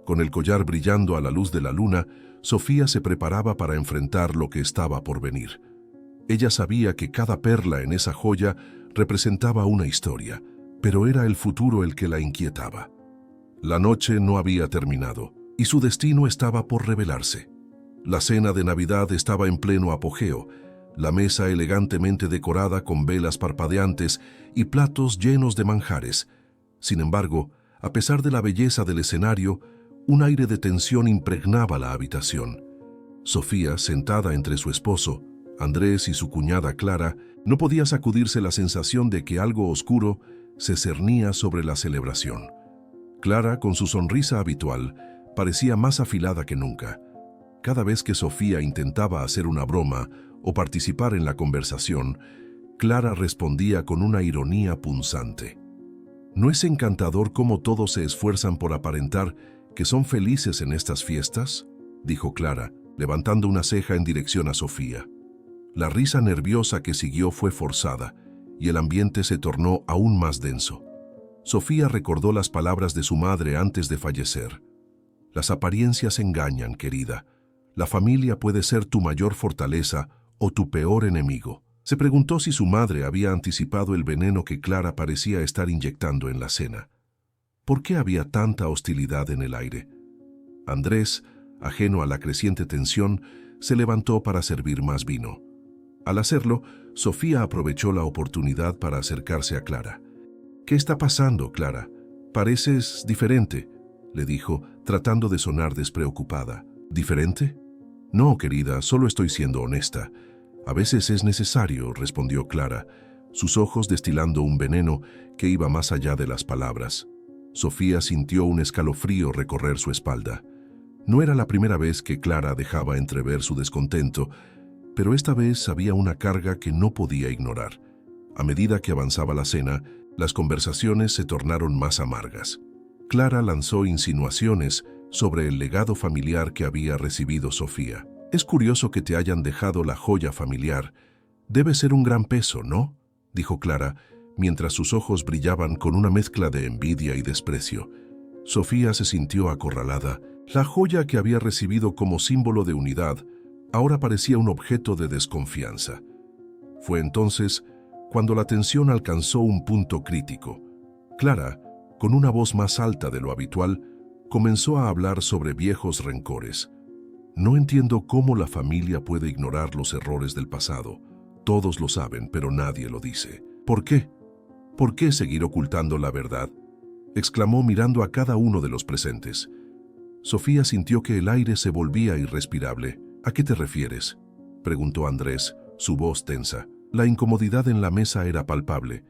Con el collar brillando a la luz de la luna, Sofía se preparaba para enfrentar lo que estaba por venir. Ella sabía que cada perla en esa joya representaba una historia, pero era el futuro el que la inquietaba. La noche no había terminado, y su destino estaba por revelarse. La cena de Navidad estaba en pleno apogeo, la mesa elegantemente decorada con velas parpadeantes y platos llenos de manjares. Sin embargo, a pesar de la belleza del escenario, un aire de tensión impregnaba la habitación. Sofía, sentada entre su esposo, Andrés y su cuñada Clara, no podía sacudirse la sensación de que algo oscuro se cernía sobre la celebración. Clara, con su sonrisa habitual, parecía más afilada que nunca. Cada vez que Sofía intentaba hacer una broma o participar en la conversación, Clara respondía con una ironía punzante. ¿No es encantador cómo todos se esfuerzan por aparentar que son felices en estas fiestas?, dijo Clara, levantando una ceja en dirección a Sofía. La risa nerviosa que siguió fue forzada, y el ambiente se tornó aún más denso. Sofía recordó las palabras de su madre antes de fallecer. «Las apariencias engañan, querida. La familia puede ser tu mayor fortaleza o tu peor enemigo. Se preguntó si su madre había anticipado el veneno que Clara parecía estar inyectando en la cena. ¿Por qué había tanta hostilidad en el aire? Andrés, ajeno a la creciente tensión, se levantó para servir más vino. Al hacerlo, Sofía aprovechó la oportunidad para acercarse a Clara. «¿Qué está pasando, Clara? Pareces diferente», le dijo, tratando de sonar despreocupada. «¿Diferente? No, querida, solo estoy siendo honesta. A veces es necesario», respondió Clara, sus ojos destilando un veneno que iba más allá de las palabras. Sofía sintió un escalofrío recorrer su espalda. No era la primera vez que Clara dejaba entrever su descontento, pero esta vez había una carga que no podía ignorar. A medida que avanzaba la cena, las conversaciones se tornaron más amargas. Clara lanzó insinuaciones sobre el legado familiar que había recibido Sofía. «Es curioso que te hayan dejado la joya familiar. Debe ser un gran peso, ¿no?», dijo Clara, mientras sus ojos brillaban con una mezcla de envidia y desprecio. Sofía se sintió acorralada. La joya que había recibido como símbolo de unidad ahora parecía un objeto de desconfianza. Fue entonces cuando la tensión alcanzó un punto crítico. Clara, con una voz más alta de lo habitual, comenzó a hablar sobre viejos rencores. «No entiendo cómo la familia puede ignorar los errores del pasado. Todos lo saben, pero nadie lo dice. ¿Por qué? ¿Por qué seguir ocultando la verdad?», exclamó mirando a cada uno de los presentes. Sofía sintió que el aire se volvía irrespirable. «¿A qué te refieres?», preguntó Andrés, su voz tensa. La incomodidad en la mesa era palpable.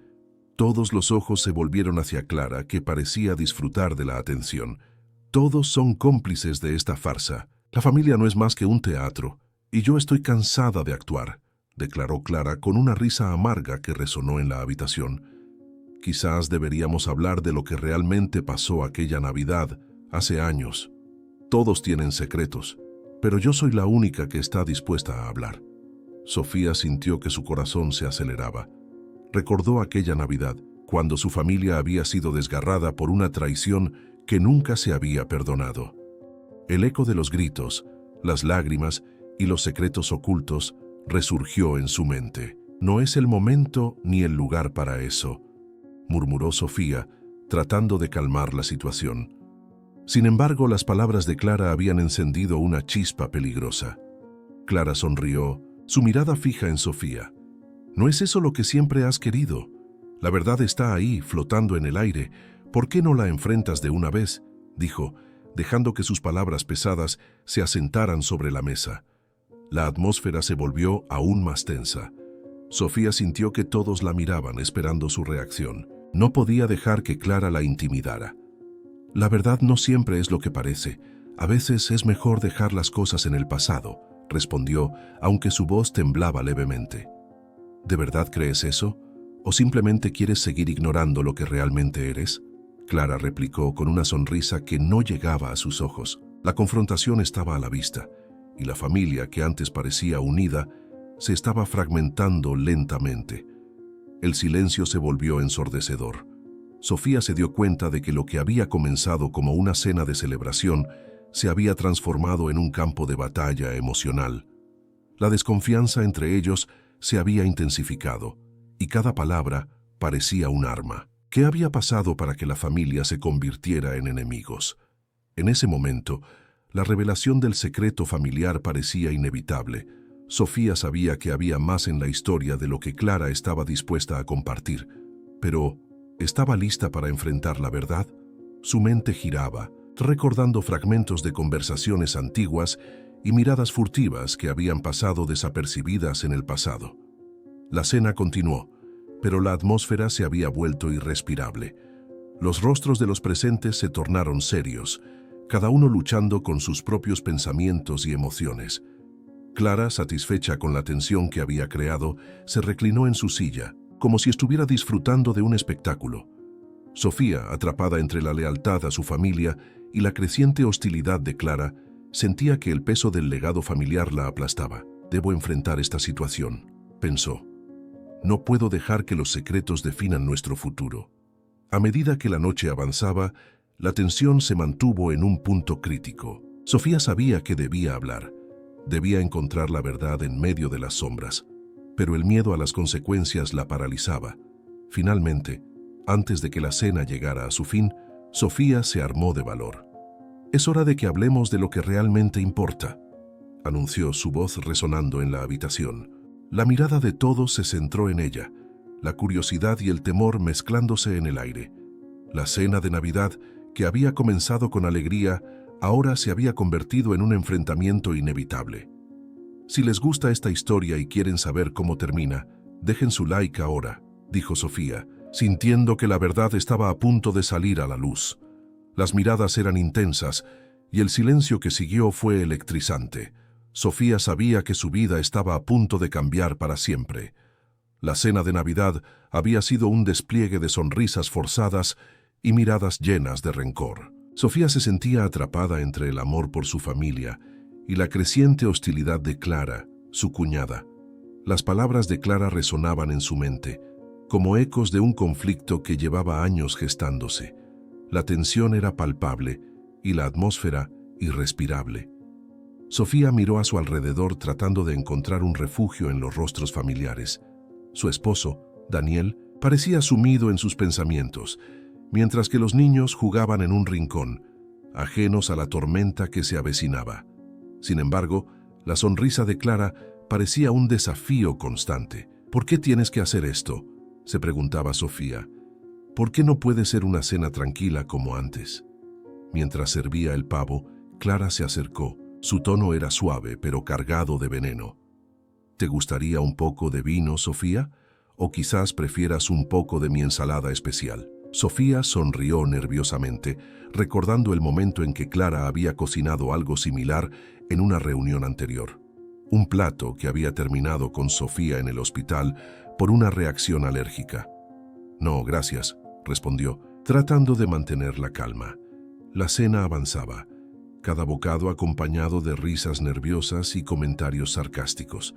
Todos los ojos se volvieron hacia Clara, que parecía disfrutar de la atención. «Todos son cómplices de esta farsa. La familia no es más que un teatro, y yo estoy cansada de actuar», declaró Clara con una risa amarga que resonó en la habitación. «Quizás deberíamos hablar de lo que realmente pasó aquella Navidad, hace años. Todos tienen secretos, pero yo soy la única que está dispuesta a hablar». Sofía sintió que su corazón se aceleraba. Recordó aquella Navidad, cuando su familia había sido desgarrada por una traición que nunca se había perdonado. El eco de los gritos, las lágrimas y los secretos ocultos resurgió en su mente. «No es el momento ni el lugar para eso», murmuró Sofía, tratando de calmar la situación. Sin embargo, las palabras de Clara habían encendido una chispa peligrosa. Clara sonrió, su mirada fija en Sofía. «¿No es eso lo que siempre has querido? La verdad está ahí, flotando en el aire. ¿Por qué no la enfrentas de una vez?», dijo, dejando que sus palabras pesadas se asentaran sobre la mesa. La atmósfera se volvió aún más tensa. Sofía sintió que todos la miraban esperando su reacción. No podía dejar que Clara la intimidara. «La verdad no siempre es lo que parece. A veces es mejor dejar las cosas en el pasado», respondió, aunque su voz temblaba levemente. «¿De verdad crees eso? ¿O simplemente quieres seguir ignorando lo que realmente eres?», Clara replicó con una sonrisa que no llegaba a sus ojos. La confrontación estaba a la vista, y la familia, que antes parecía unida, se estaba fragmentando lentamente. El silencio se volvió ensordecedor. Sofía se dio cuenta de que lo que había comenzado como una cena de celebración se había transformado en un campo de batalla emocional. La desconfianza entre ellos se había intensificado, y cada palabra parecía un arma. ¿Qué había pasado para que la familia se convirtiera en enemigos? En ese momento, la revelación del secreto familiar parecía inevitable. Sofía sabía que había más en la historia de lo que Clara estaba dispuesta a compartir, pero ¿estaba lista para enfrentar la verdad? Su mente giraba, recordando fragmentos de conversaciones antiguas y miradas furtivas que habían pasado desapercibidas en el pasado. La cena continuó, pero la atmósfera se había vuelto irrespirable. Los rostros de los presentes se tornaron serios, cada uno luchando con sus propios pensamientos y emociones. Clara, satisfecha con la tensión que había creado, se reclinó en su silla, como si estuviera disfrutando de un espectáculo. Sofía, atrapada entre la lealtad a su familia y la creciente hostilidad de Clara, sentía que el peso del legado familiar la aplastaba. «Debo enfrentar esta situación», pensó. «No puedo dejar que los secretos definan nuestro futuro». A medida que la noche avanzaba, la tensión se mantuvo en un punto crítico. Sofía sabía que debía hablar, Debía encontrar la verdad en medio de las sombras, pero el miedo a las consecuencias la paralizaba. Finalmente, antes de que la cena llegara a su fin, Sofía se armó de valor. «Es hora de que hablemos de lo que realmente importa», anunció su voz resonando en la habitación. La mirada de todos se centró en ella, la curiosidad y el temor mezclándose en el aire. La cena de Navidad, que había comenzado con alegría, ahora se había convertido en un enfrentamiento inevitable. Si les gusta esta historia y quieren saber cómo termina, dejen su like ahora, dijo Sofía, sintiendo que la verdad estaba a punto de salir a la luz. Las miradas eran intensas y el silencio que siguió fue electrizante. Sofía sabía que su vida estaba a punto de cambiar para siempre. La cena de Navidad había sido un despliegue de sonrisas forzadas y miradas llenas de rencor. Sofía se sentía atrapada entre el amor por su familia y la creciente hostilidad de Clara, su cuñada. Las palabras de Clara resonaban en su mente, como ecos de un conflicto que llevaba años gestándose. La tensión era palpable y la atmósfera irrespirable. Sofía miró a su alrededor tratando de encontrar un refugio en los rostros familiares. Su esposo, Daniel, parecía sumido en sus pensamientos, mientras que los niños jugaban en un rincón, ajenos a la tormenta que se avecinaba. Sin embargo, la sonrisa de Clara parecía un desafío constante. «¿Por qué tienes que hacer esto?», se preguntaba Sofía. «¿Por qué no puede ser una cena tranquila como antes?». Mientras servía el pavo, Clara se acercó. Su tono era suave, pero cargado de veneno. «¿Te gustaría un poco de vino, Sofía? ¿O quizás prefieras un poco de mi ensalada especial?». Sofía sonrió nerviosamente, recordando el momento en que Clara había cocinado algo similar en una reunión anterior. Un plato que había terminado con Sofía en el hospital por una reacción alérgica. «No, gracias», respondió, tratando de mantener la calma. La cena avanzaba, cada bocado acompañado de risas nerviosas y comentarios sarcásticos.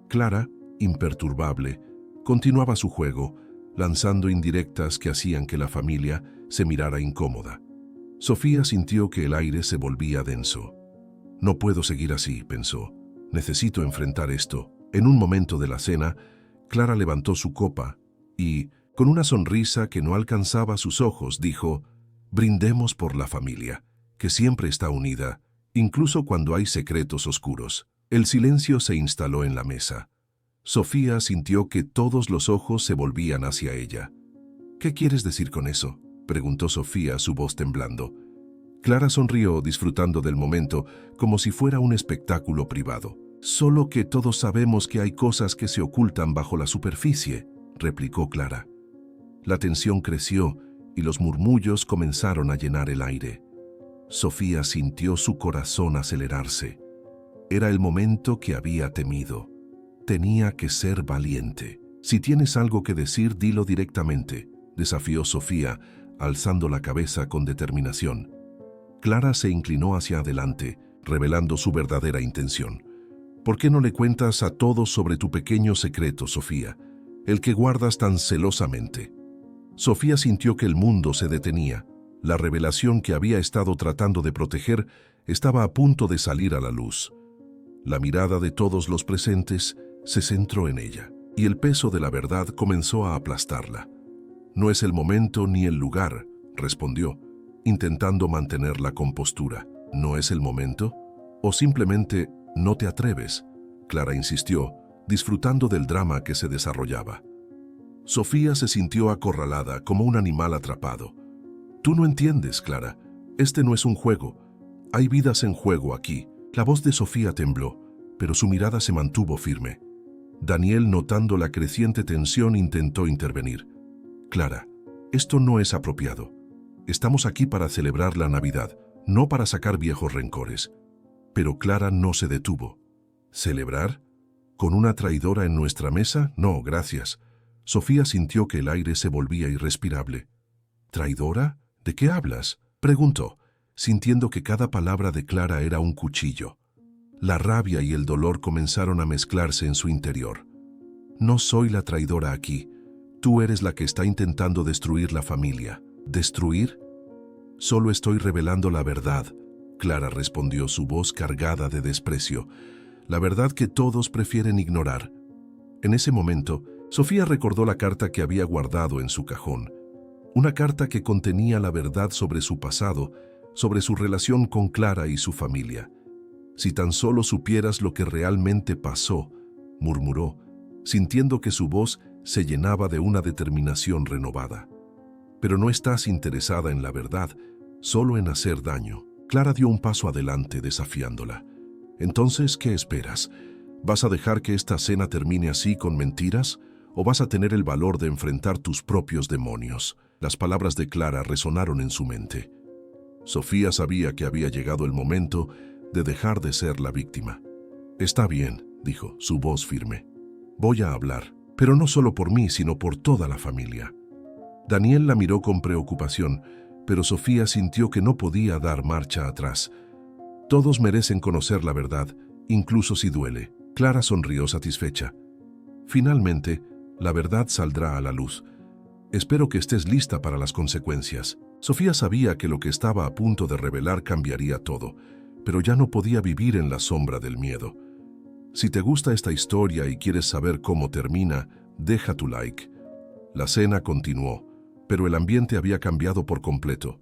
Clara, imperturbable, continuaba su juego, lanzando indirectas que hacían que la familia se mirara incómoda. Sofía sintió que el aire se volvía denso. «No puedo seguir así», pensó. «Necesito enfrentar esto». En un momento de la cena, Clara levantó su copa y, con una sonrisa que no alcanzaba sus ojos, dijo: «Brindemos por la familia, que siempre está unida, incluso cuando hay secretos oscuros». El silencio se instaló en la mesa. Sofía sintió que todos los ojos se volvían hacia ella. «¿Qué quieres decir con eso?», preguntó Sofía, su voz temblando. Clara sonrió, disfrutando del momento, como si fuera un espectáculo privado. «Solo que todos sabemos que hay cosas que se ocultan bajo la superficie», replicó Clara. La tensión creció y los murmullos comenzaron a llenar el aire. Sofía sintió su corazón acelerarse. Era el momento que había temido. Tenía que ser valiente. «Si tienes algo que decir, dilo directamente», desafió Sofía, alzando la cabeza con determinación. Clara se inclinó hacia adelante, revelando su verdadera intención. «¿Por qué no le cuentas a todos sobre tu pequeño secreto, Sofía, el que guardas tan celosamente?» Sofía sintió que el mundo se detenía. La revelación que había estado tratando de proteger estaba a punto de salir a la luz. La mirada de todos los presentes se centró en ella, y el peso de la verdad comenzó a aplastarla. «No es el momento ni el lugar», respondió, intentando mantener la compostura. «¿No es el momento? ¿O simplemente no te atreves?», Clara insistió, disfrutando del drama que se desarrollaba. Sofía se sintió acorralada, como un animal atrapado. «Tú no entiendes, Clara. Este no es un juego. Hay vidas en juego aquí». La voz de Sofía tembló, pero su mirada se mantuvo firme. Daniel, notando la creciente tensión, intentó intervenir. «Clara, esto no es apropiado. Estamos aquí para celebrar la Navidad, no para sacar viejos rencores». Pero Clara no se detuvo. «¿Celebrar? ¿Con una traidora en nuestra mesa? No, gracias». Sofía sintió que el aire se volvía irrespirable. «¿Traidora? ¿De qué hablas?», preguntó, sintiendo que cada palabra de Clara era un cuchillo. La rabia y el dolor comenzaron a mezclarse en su interior. «No soy la traidora aquí. Tú eres la que está intentando destruir la familia». «¿Destruir? Solo estoy revelando la verdad», Clara respondió, su voz cargada de desprecio. la verdad que todos prefieren ignorar. En ese momento, Sofía recordó la carta que había guardado en su cajón. Una carta que contenía la verdad sobre su pasado, sobre su relación con Clara y su familia. «Si tan solo supieras lo que realmente pasó», murmuró, sintiendo que su voz se llenaba de una determinación renovada. «Pero no estás interesada en la verdad, solo en hacer daño». Clara dio un paso adelante, desafiándola. «Entonces, ¿qué esperas? ¿Vas a dejar que esta cena termine así, con mentiras? ¿O vas a tener el valor de enfrentar tus propios demonios?». Las palabras de Clara resonaron en su mente. Sofía sabía que había llegado el momento de dejar de ser la víctima. «Está bien», dijo, su voz firme. «Voy a hablar, pero no solo por mí, sino por toda la familia». Daniel la miró con preocupación, pero Sofía sintió que no podía dar marcha atrás. «Todos merecen conocer la verdad, incluso si duele». Clara sonrió satisfecha. «Finalmente, la verdad saldrá a la luz. Espero que estés lista para las consecuencias». Sofía sabía que lo que estaba a punto de revelar cambiaría todo, pero ya no podía vivir en la sombra del miedo. Si te gusta esta historia y quieres saber cómo termina, deja tu like. La cena continuó, pero el ambiente había cambiado por completo.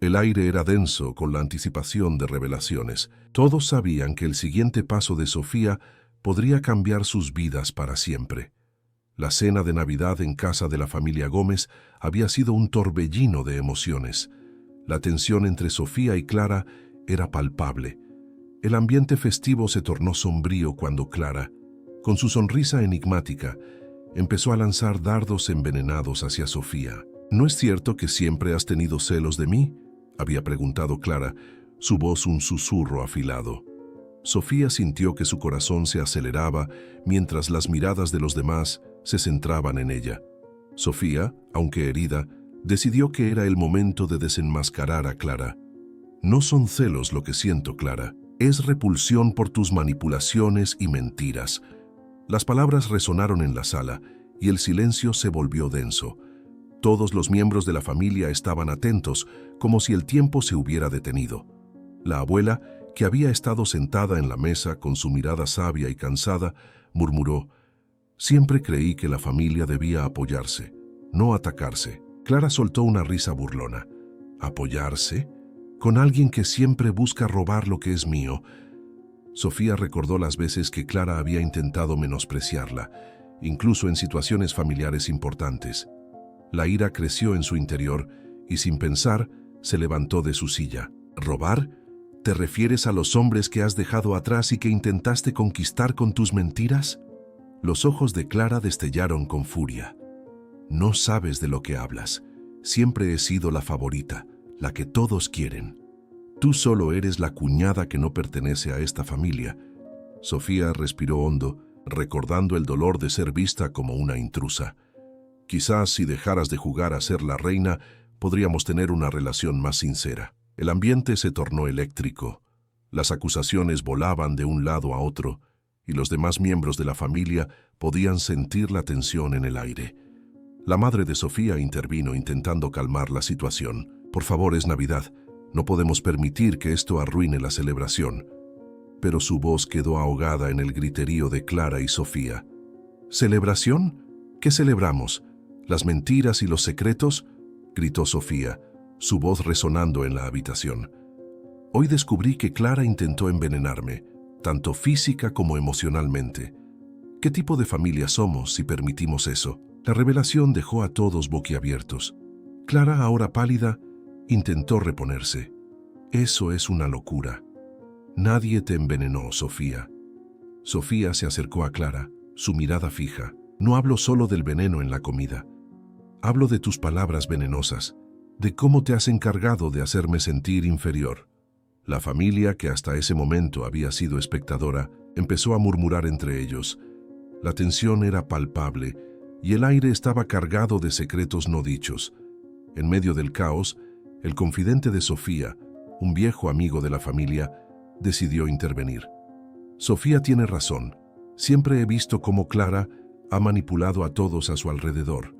El aire era denso con la anticipación de revelaciones. Todos sabían que el siguiente paso de Sofía podría cambiar sus vidas para siempre. La cena de Navidad en casa de la familia Gómez había sido un torbellino de emociones. La tensión entre Sofía y Clara era palpable. El ambiente festivo se tornó sombrío cuando Clara, con su sonrisa enigmática, empezó a lanzar dardos envenenados hacia Sofía. «¿No es cierto que siempre has tenido celos de mí?», había preguntado Clara, su voz un susurro afilado. Sofía sintió que su corazón se aceleraba mientras las miradas de los demás se centraban en ella. Sofía, aunque herida, decidió que era el momento de desenmascarar a Clara. «No son celos lo que siento, Clara. Es repulsión por tus manipulaciones y mentiras». Las palabras resonaron en la sala y el silencio se volvió denso. Todos los miembros de la familia estaban atentos, como si el tiempo se hubiera detenido. La abuela, que había estado sentada en la mesa con su mirada sabia y cansada, murmuró: «Siempre creí que la familia debía apoyarse, no atacarse». Clara soltó una risa burlona. «¿Apoyarse? ¿Con alguien que siempre busca robar lo que es mío?». Sofía recordó las veces que Clara había intentado menospreciarla, incluso en situaciones familiares importantes. La ira creció en su interior y, sin pensar, se levantó de su silla. «¿Robar? ¿Te refieres a los hombres que has dejado atrás y que intentaste conquistar con tus mentiras?». Los ojos de Clara destellaron con furia. «No sabes de lo que hablas. Siempre he sido la favorita, la que todos quieren. Tú solo eres la cuñada que no pertenece a esta familia». Sofía respiró hondo, recordando el dolor de ser vista como una intrusa. «Quizás si dejaras de jugar a ser la reina, podríamos tener una relación más sincera». El ambiente se tornó eléctrico. Las acusaciones volaban de un lado a otro, y los demás miembros de la familia podían sentir la tensión en el aire. La madre de Sofía intervino intentando calmar la situación. «Por favor, es Navidad. No podemos permitir que esto arruine la celebración». Pero su voz quedó ahogada en el griterío de Clara y Sofía. «¿Celebración? ¿Qué celebramos? ¿Las mentiras y los secretos?», gritó Sofía, su voz resonando en la habitación. «Hoy descubrí que Clara intentó envenenarme, tanto física como emocionalmente. ¿Qué tipo de familia somos si permitimos eso?». La revelación dejó a todos boquiabiertos. Clara, ahora pálida, intentó reponerse. «Eso es una locura. Nadie te envenenó, Sofía». Sofía se acercó a Clara, su mirada fija. «No hablo solo del veneno en la comida. Hablo de tus palabras venenosas, de cómo te has encargado de hacerme sentir inferior». La familia, que hasta ese momento había sido espectadora, empezó a murmurar entre ellos. La tensión era palpable y el aire estaba cargado de secretos no dichos. En medio del caos, el confidente de Sofía, un viejo amigo de la familia, decidió intervenir. «Sofía tiene razón. Siempre he visto cómo Clara ha manipulado a todos a su alrededor.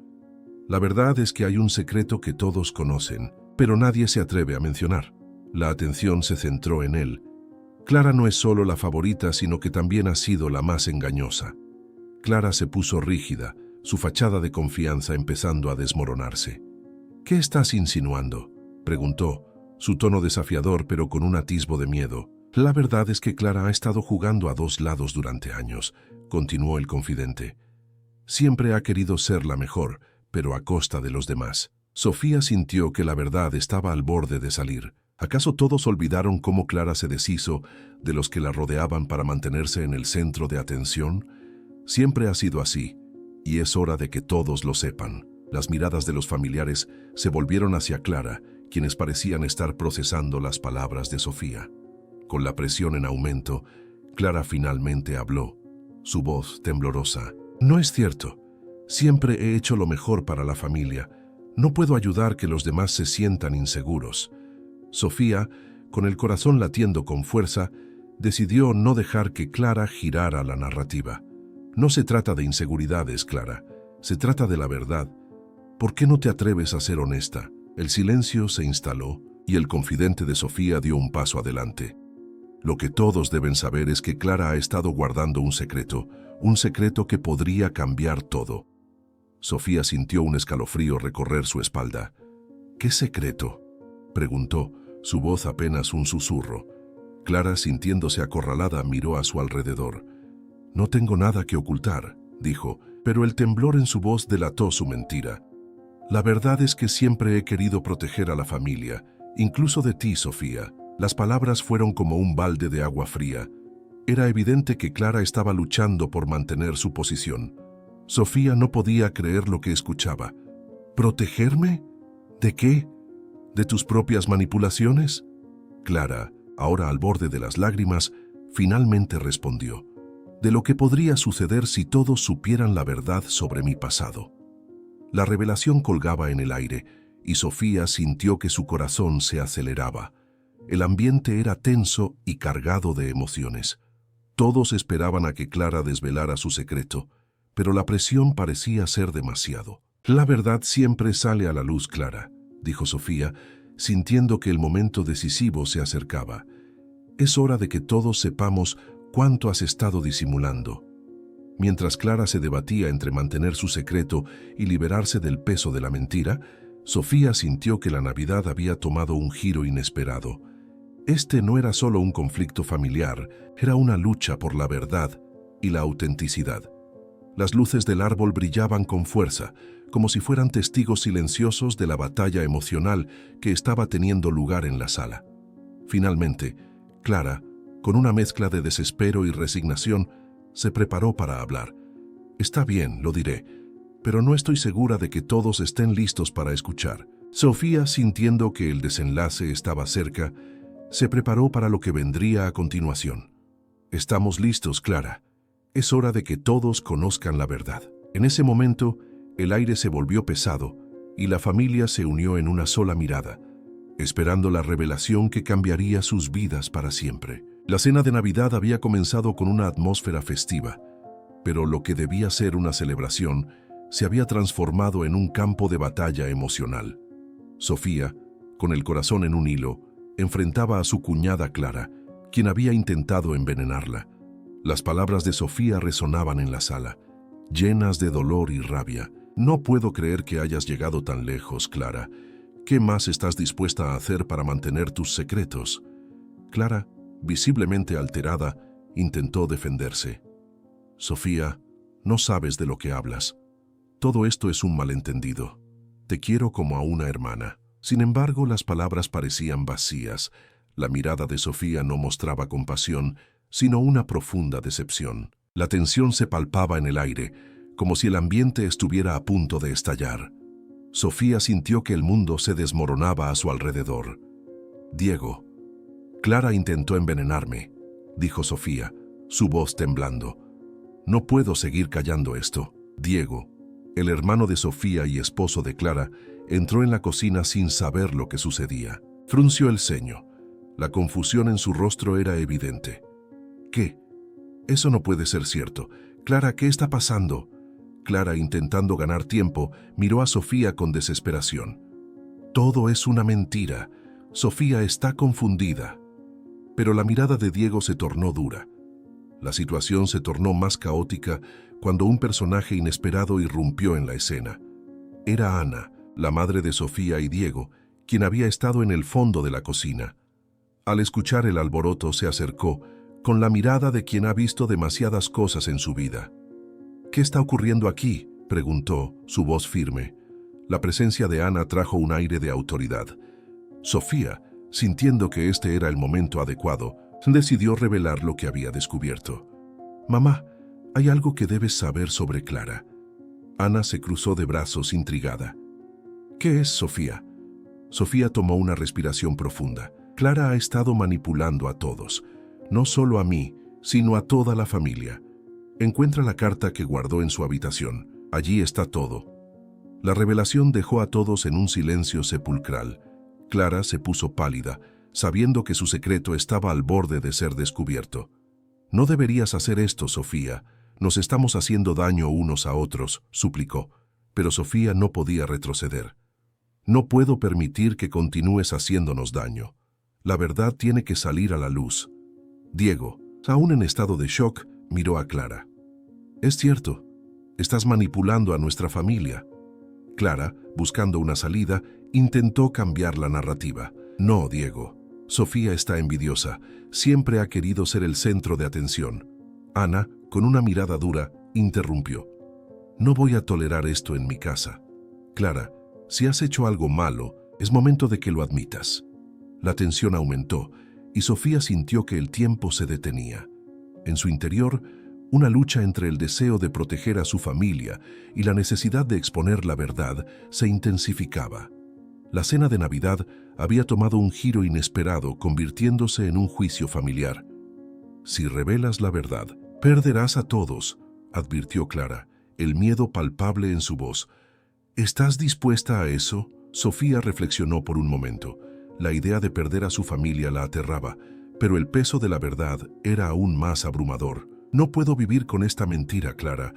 La verdad es que hay un secreto que todos conocen, pero nadie se atreve a mencionar». La atención se centró en él. Clara no es solo la favorita, sino que también ha sido la más engañosa. Clara se puso rígida, su fachada de confianza empezando a desmoronarse. ¿Qué estás insinuando?, preguntó, su tono desafiador pero con un atisbo de miedo. La verdad es que Clara ha estado jugando a dos lados durante años, continuó el confidente. Siempre ha querido ser la mejor, pero a costa de los demás. Sofía sintió que la verdad estaba al borde de salir. ¿Acaso todos olvidaron cómo Clara se deshizo de los que la rodeaban para mantenerse en el centro de atención? Siempre ha sido así, y es hora de que todos lo sepan. Las miradas de los familiares se volvieron hacia Clara, quienes parecían estar procesando las palabras de Sofía. Con la presión en aumento, Clara finalmente habló, su voz temblorosa. No es cierto. Siempre he hecho lo mejor para la familia. No puedo ayudar que los demás se sientan inseguros. Sofía, con el corazón latiendo con fuerza, decidió no dejar que Clara girara la narrativa. No se trata de inseguridades, Clara. Se trata de la verdad. ¿Por qué no te atreves a ser honesta? El silencio se instaló y el confidente de Sofía dio un paso adelante. Lo que todos deben saber es que Clara ha estado guardando un secreto que podría cambiar todo. Sofía sintió un escalofrío recorrer su espalda. ¿Qué secreto?, preguntó, su voz apenas un susurro. Clara, sintiéndose acorralada, miró a su alrededor. No tengo nada que ocultar, dijo, pero el temblor en su voz delató su mentira. La verdad es que siempre he querido proteger a la familia, incluso de ti, Sofía. Las palabras fueron como un balde de agua fría. Era evidente que Clara estaba luchando por mantener su posición. Sofía no podía creer lo que escuchaba. ¿Protegerme? ¿De qué? ¿De tus propias manipulaciones? Clara, ahora al borde de las lágrimas, finalmente respondió. De lo que podría suceder si todos supieran la verdad sobre mi pasado. La revelación colgaba en el aire, y Sofía sintió que su corazón se aceleraba. El ambiente era tenso y cargado de emociones. Todos esperaban a que Clara desvelara su secreto, pero la presión parecía ser demasiado. La verdad siempre sale a la luz, Clara, dijo Sofía, sintiendo que el momento decisivo se acercaba. Es hora de que todos sepamos cuánto has estado disimulando. Mientras Clara se debatía entre mantener su secreto y liberarse del peso de la mentira, Sofía sintió que la Navidad había tomado un giro inesperado. Este no era solo un conflicto familiar, era una lucha por la verdad y la autenticidad. Las luces del árbol brillaban con fuerza, como si fueran testigos silenciosos de la batalla emocional que estaba teniendo lugar en la sala. Finalmente, Clara, con una mezcla de desespero y resignación, se preparó para hablar. Está bien, lo diré, pero no estoy segura de que todos estén listos para escuchar. Sofía, sintiendo que el desenlace estaba cerca, se preparó para lo que vendría a continuación. Estamos listos, Clara. Es hora de que todos conozcan la verdad. En ese momento, el aire se volvió pesado y la familia se unió en una sola mirada, esperando la revelación que cambiaría sus vidas para siempre. La cena de Navidad había comenzado con una atmósfera festiva, pero lo que debía ser una celebración se había transformado en un campo de batalla emocional. Sofía, con el corazón en un hilo, enfrentaba a su cuñada Clara, quien había intentado envenenarla. Las palabras de Sofía resonaban en la sala, llenas de dolor y rabia. No puedo creer que hayas llegado tan lejos, Clara. ¿Qué más estás dispuesta a hacer para mantener tus secretos? Clara, visiblemente alterada, intentó defenderse. Sofía, no sabes de lo que hablas. Todo esto es un malentendido. Te quiero como a una hermana. Sin embargo, las palabras parecían vacías. La mirada de Sofía no mostraba compasión, sino una profunda decepción. La tensión se palpaba en el aire, como si el ambiente estuviera a punto de estallar. Sofía sintió que el mundo se desmoronaba a su alrededor. Diego. Clara intentó envenenarme, dijo Sofía, su voz temblando. No puedo seguir callando esto. Diego, el hermano de Sofía y esposo de Clara, entró en la cocina sin saber lo que sucedía. Frunció el ceño. La confusión en su rostro era evidente. ¿Qué? Eso no puede ser cierto. Clara, ¿qué está pasando? Clara, intentando ganar tiempo, miró a Sofía con desesperación. Todo es una mentira. Sofía está confundida. Pero la mirada de Diego se tornó dura. La situación se tornó más caótica cuando un personaje inesperado irrumpió en la escena. Era Ana, la madre de Sofía y Diego, quien había estado en el fondo de la cocina. Al escuchar el alboroto se acercó, con la mirada de quien ha visto demasiadas cosas en su vida. «¿Qué está ocurriendo aquí?», preguntó, su voz firme. La presencia de Ana trajo un aire de autoridad. Sofía, sintiendo que este era el momento adecuado, decidió revelar lo que había descubierto. «Mamá, hay algo que debes saber sobre Clara». Ana se cruzó de brazos intrigada. «¿Qué es, Sofía?». Sofía tomó una respiración profunda. «Clara ha estado manipulando a todos, no solo a mí, sino a toda la familia. Encuentra la carta que guardó en su habitación. Allí está todo». La revelación dejó a todos en un silencio sepulcral. Clara se puso pálida, sabiendo que su secreto estaba al borde de ser descubierto. «No deberías hacer esto, Sofía. Nos estamos haciendo daño unos a otros», suplicó. Pero Sofía no podía retroceder. «No puedo permitir que continúes haciéndonos daño. La verdad tiene que salir a la luz». Diego, aún en estado de shock, miró a Clara. «Es cierto, estás manipulando a nuestra familia». Clara, buscando una salida, intentó cambiar la narrativa. «No, Diego. Sofía está envidiosa. Siempre ha querido ser el centro de atención». Ana, con una mirada dura, interrumpió. «No voy a tolerar esto en mi casa. Clara, si has hecho algo malo, es momento de que lo admitas». La tensión aumentó y Sofía sintió que el tiempo se detenía. En su interior, una lucha entre el deseo de proteger a su familia y la necesidad de exponer la verdad se intensificaba. La cena de Navidad había tomado un giro inesperado, convirtiéndose en un juicio familiar. «Si revelas la verdad, perderás a todos», advirtió Clara, el miedo palpable en su voz. «¿Estás dispuesta a eso?». Sofía reflexionó por un momento. La idea de perder a su familia la aterraba, pero el peso de la verdad era aún más abrumador. «No puedo vivir con esta mentira, Clara.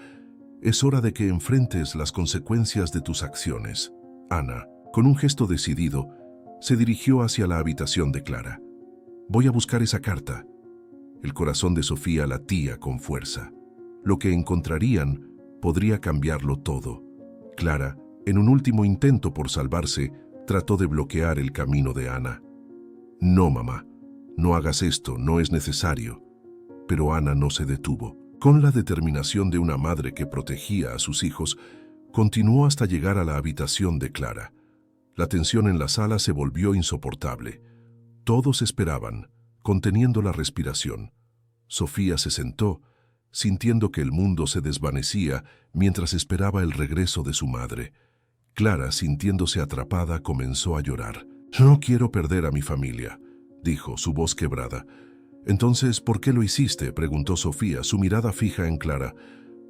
Es hora de que enfrentes las consecuencias de tus acciones». Ana, con un gesto decidido, se dirigió hacia la habitación de Clara. «Voy a buscar esa carta». El corazón de Sofía latía con fuerza. Lo que encontrarían podría cambiarlo todo. Clara, en un último intento por salvarse, trató de bloquear el camino de Ana. «No, mamá, no hagas esto, no es necesario». Pero Ana no se detuvo. Con la determinación de una madre que protegía a sus hijos, continuó hasta llegar a la habitación de Clara. La tensión en la sala se volvió insoportable. Todos esperaban, conteniendo la respiración. Sofía se sentó, sintiendo que el mundo se desvanecía mientras esperaba el regreso de su madre. Clara, sintiéndose atrapada, comenzó a llorar. «No quiero perder a mi familia», dijo, su voz quebrada. «Entonces, ¿por qué lo hiciste?», preguntó Sofía, su mirada fija en Clara.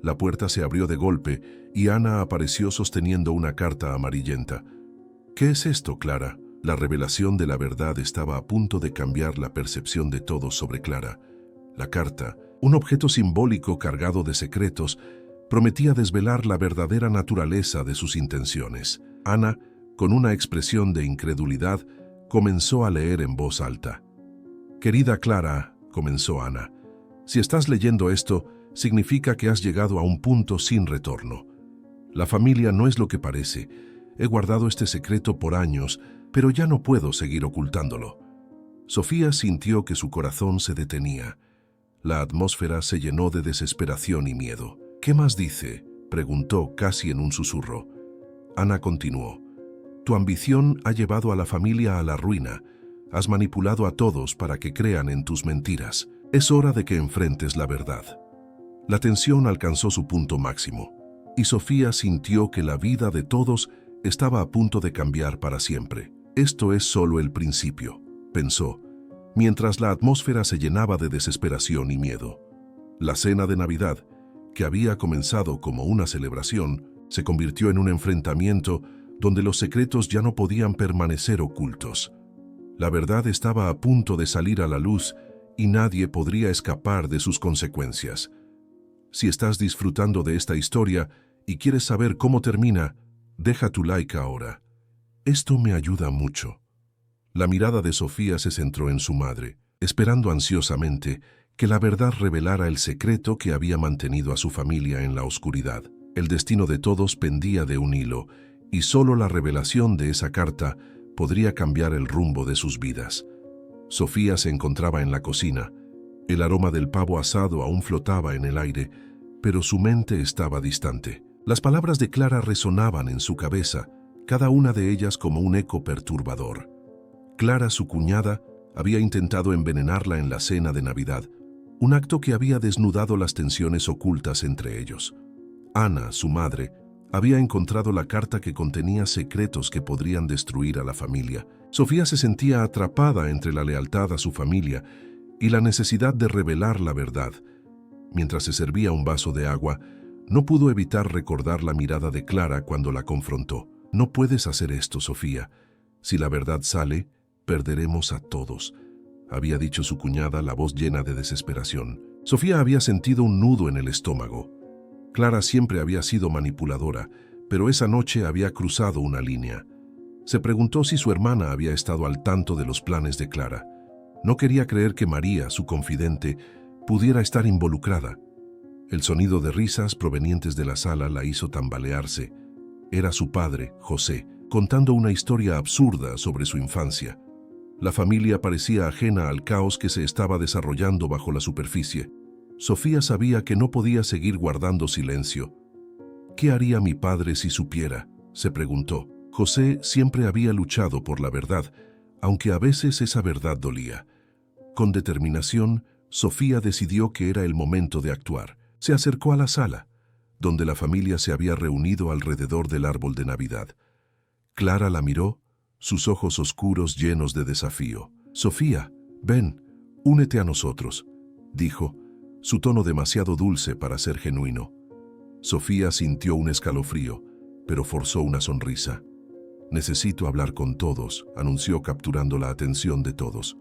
La puerta se abrió de golpe y Ana apareció sosteniendo una carta amarillenta. «¿Qué es esto, Clara?». La revelación de la verdad estaba a punto de cambiar la percepción de todos sobre Clara. La carta, un objeto simbólico cargado de secretos, prometía desvelar la verdadera naturaleza de sus intenciones. Ana, con una expresión de incredulidad, comenzó a leer en voz alta. «Querida Clara», comenzó Ana, «si estás leyendo esto, significa que has llegado a un punto sin retorno. La familia no es lo que parece. He guardado este secreto por años, pero ya no puedo seguir ocultándolo». Sofía sintió que su corazón se detenía. La atmósfera se llenó de desesperación y miedo. «¿Qué más dice?», preguntó casi en un susurro. Ana continuó. «Tu ambición ha llevado a la familia a la ruina. Has manipulado a todos para que crean en tus mentiras. Es hora de que enfrentes la verdad». La tensión alcanzó su punto máximo, y Sofía sintió que la vida de todos estaba a punto de cambiar para siempre. «Esto es solo el principio», pensó, mientras la atmósfera se llenaba de desesperación y miedo. La cena de Navidad, que había comenzado como una celebración, se convirtió en un enfrentamiento donde los secretos ya no podían permanecer ocultos. La verdad estaba a punto de salir a la luz y nadie podría escapar de sus consecuencias. Si estás disfrutando de esta historia y quieres saber cómo termina, deja tu like ahora. Esto me ayuda mucho. La mirada de Sofía se centró en su madre. esperando ansiosamente que la verdad revelara el secreto que había mantenido a su familia en la oscuridad. El destino de todos pendía de un hilo, y solo la revelación de esa carta podría cambiar el rumbo de sus vidas. Sofía se encontraba en la cocina. El aroma del pavo asado aún flotaba en el aire, pero su mente estaba distante. Las palabras de Clara resonaban en su cabeza, cada una de ellas como un eco perturbador. Clara, su cuñada, había intentado envenenarla en la cena de Navidad, un acto que había desnudado las tensiones ocultas entre ellos. Ana, su madre, había encontrado la carta que contenía secretos que podrían destruir a la familia. Sofía se sentía atrapada entre la lealtad a su familia y la necesidad de revelar la verdad. Mientras se servía un vaso de agua, no pudo evitar recordar la mirada de Clara cuando la confrontó. «No puedes hacer esto, Sofía. Si la verdad sale, perderemos a todos», había dicho su cuñada, la voz llena de desesperación. Sofía había sentido un nudo en el estómago. Clara siempre había sido manipuladora, pero esa noche había cruzado una línea. Se preguntó si su hermana había estado al tanto de los planes de Clara. No quería creer que María, su confidente, pudiera estar involucrada. El sonido de risas provenientes de la sala la hizo tambalearse. Era su padre, José, contando una historia absurda sobre su infancia. La familia parecía ajena al caos que se estaba desarrollando bajo la superficie. Sofía sabía que no podía seguir guardando silencio. «¿Qué haría mi padre si supiera?», se preguntó. José siempre había luchado por la verdad, aunque a veces esa verdad dolía. Con determinación, Sofía decidió que era el momento de actuar. Se acercó a la sala, donde la familia se había reunido alrededor del árbol de Navidad. Clara la miró, sus ojos oscuros llenos de desafío. «Sofía, ven, únete a nosotros», dijo, su tono demasiado dulce para ser genuino. Sofía sintió un escalofrío, pero forzó una sonrisa. «Necesito hablar con todos», anunció, capturando la atención de todos.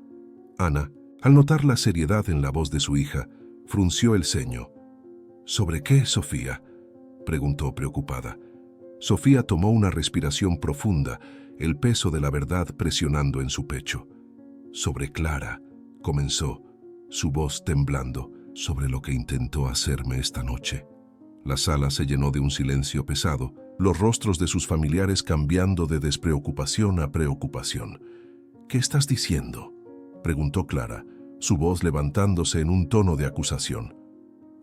Ana, al notar la seriedad en la voz de su hija, frunció el ceño. «¿Sobre qué, Sofía?», preguntó preocupada. Sofía tomó una respiración profunda, el peso de la verdad presionando en su pecho. «Sobre Clara», comenzó, su voz temblando, «sobre lo que intentó hacerme esta noche». La sala se llenó de un silencio pesado, los rostros de sus familiares cambiando de despreocupación a preocupación. «¿Qué estás diciendo?», preguntó Clara, su voz levantándose en un tono de acusación.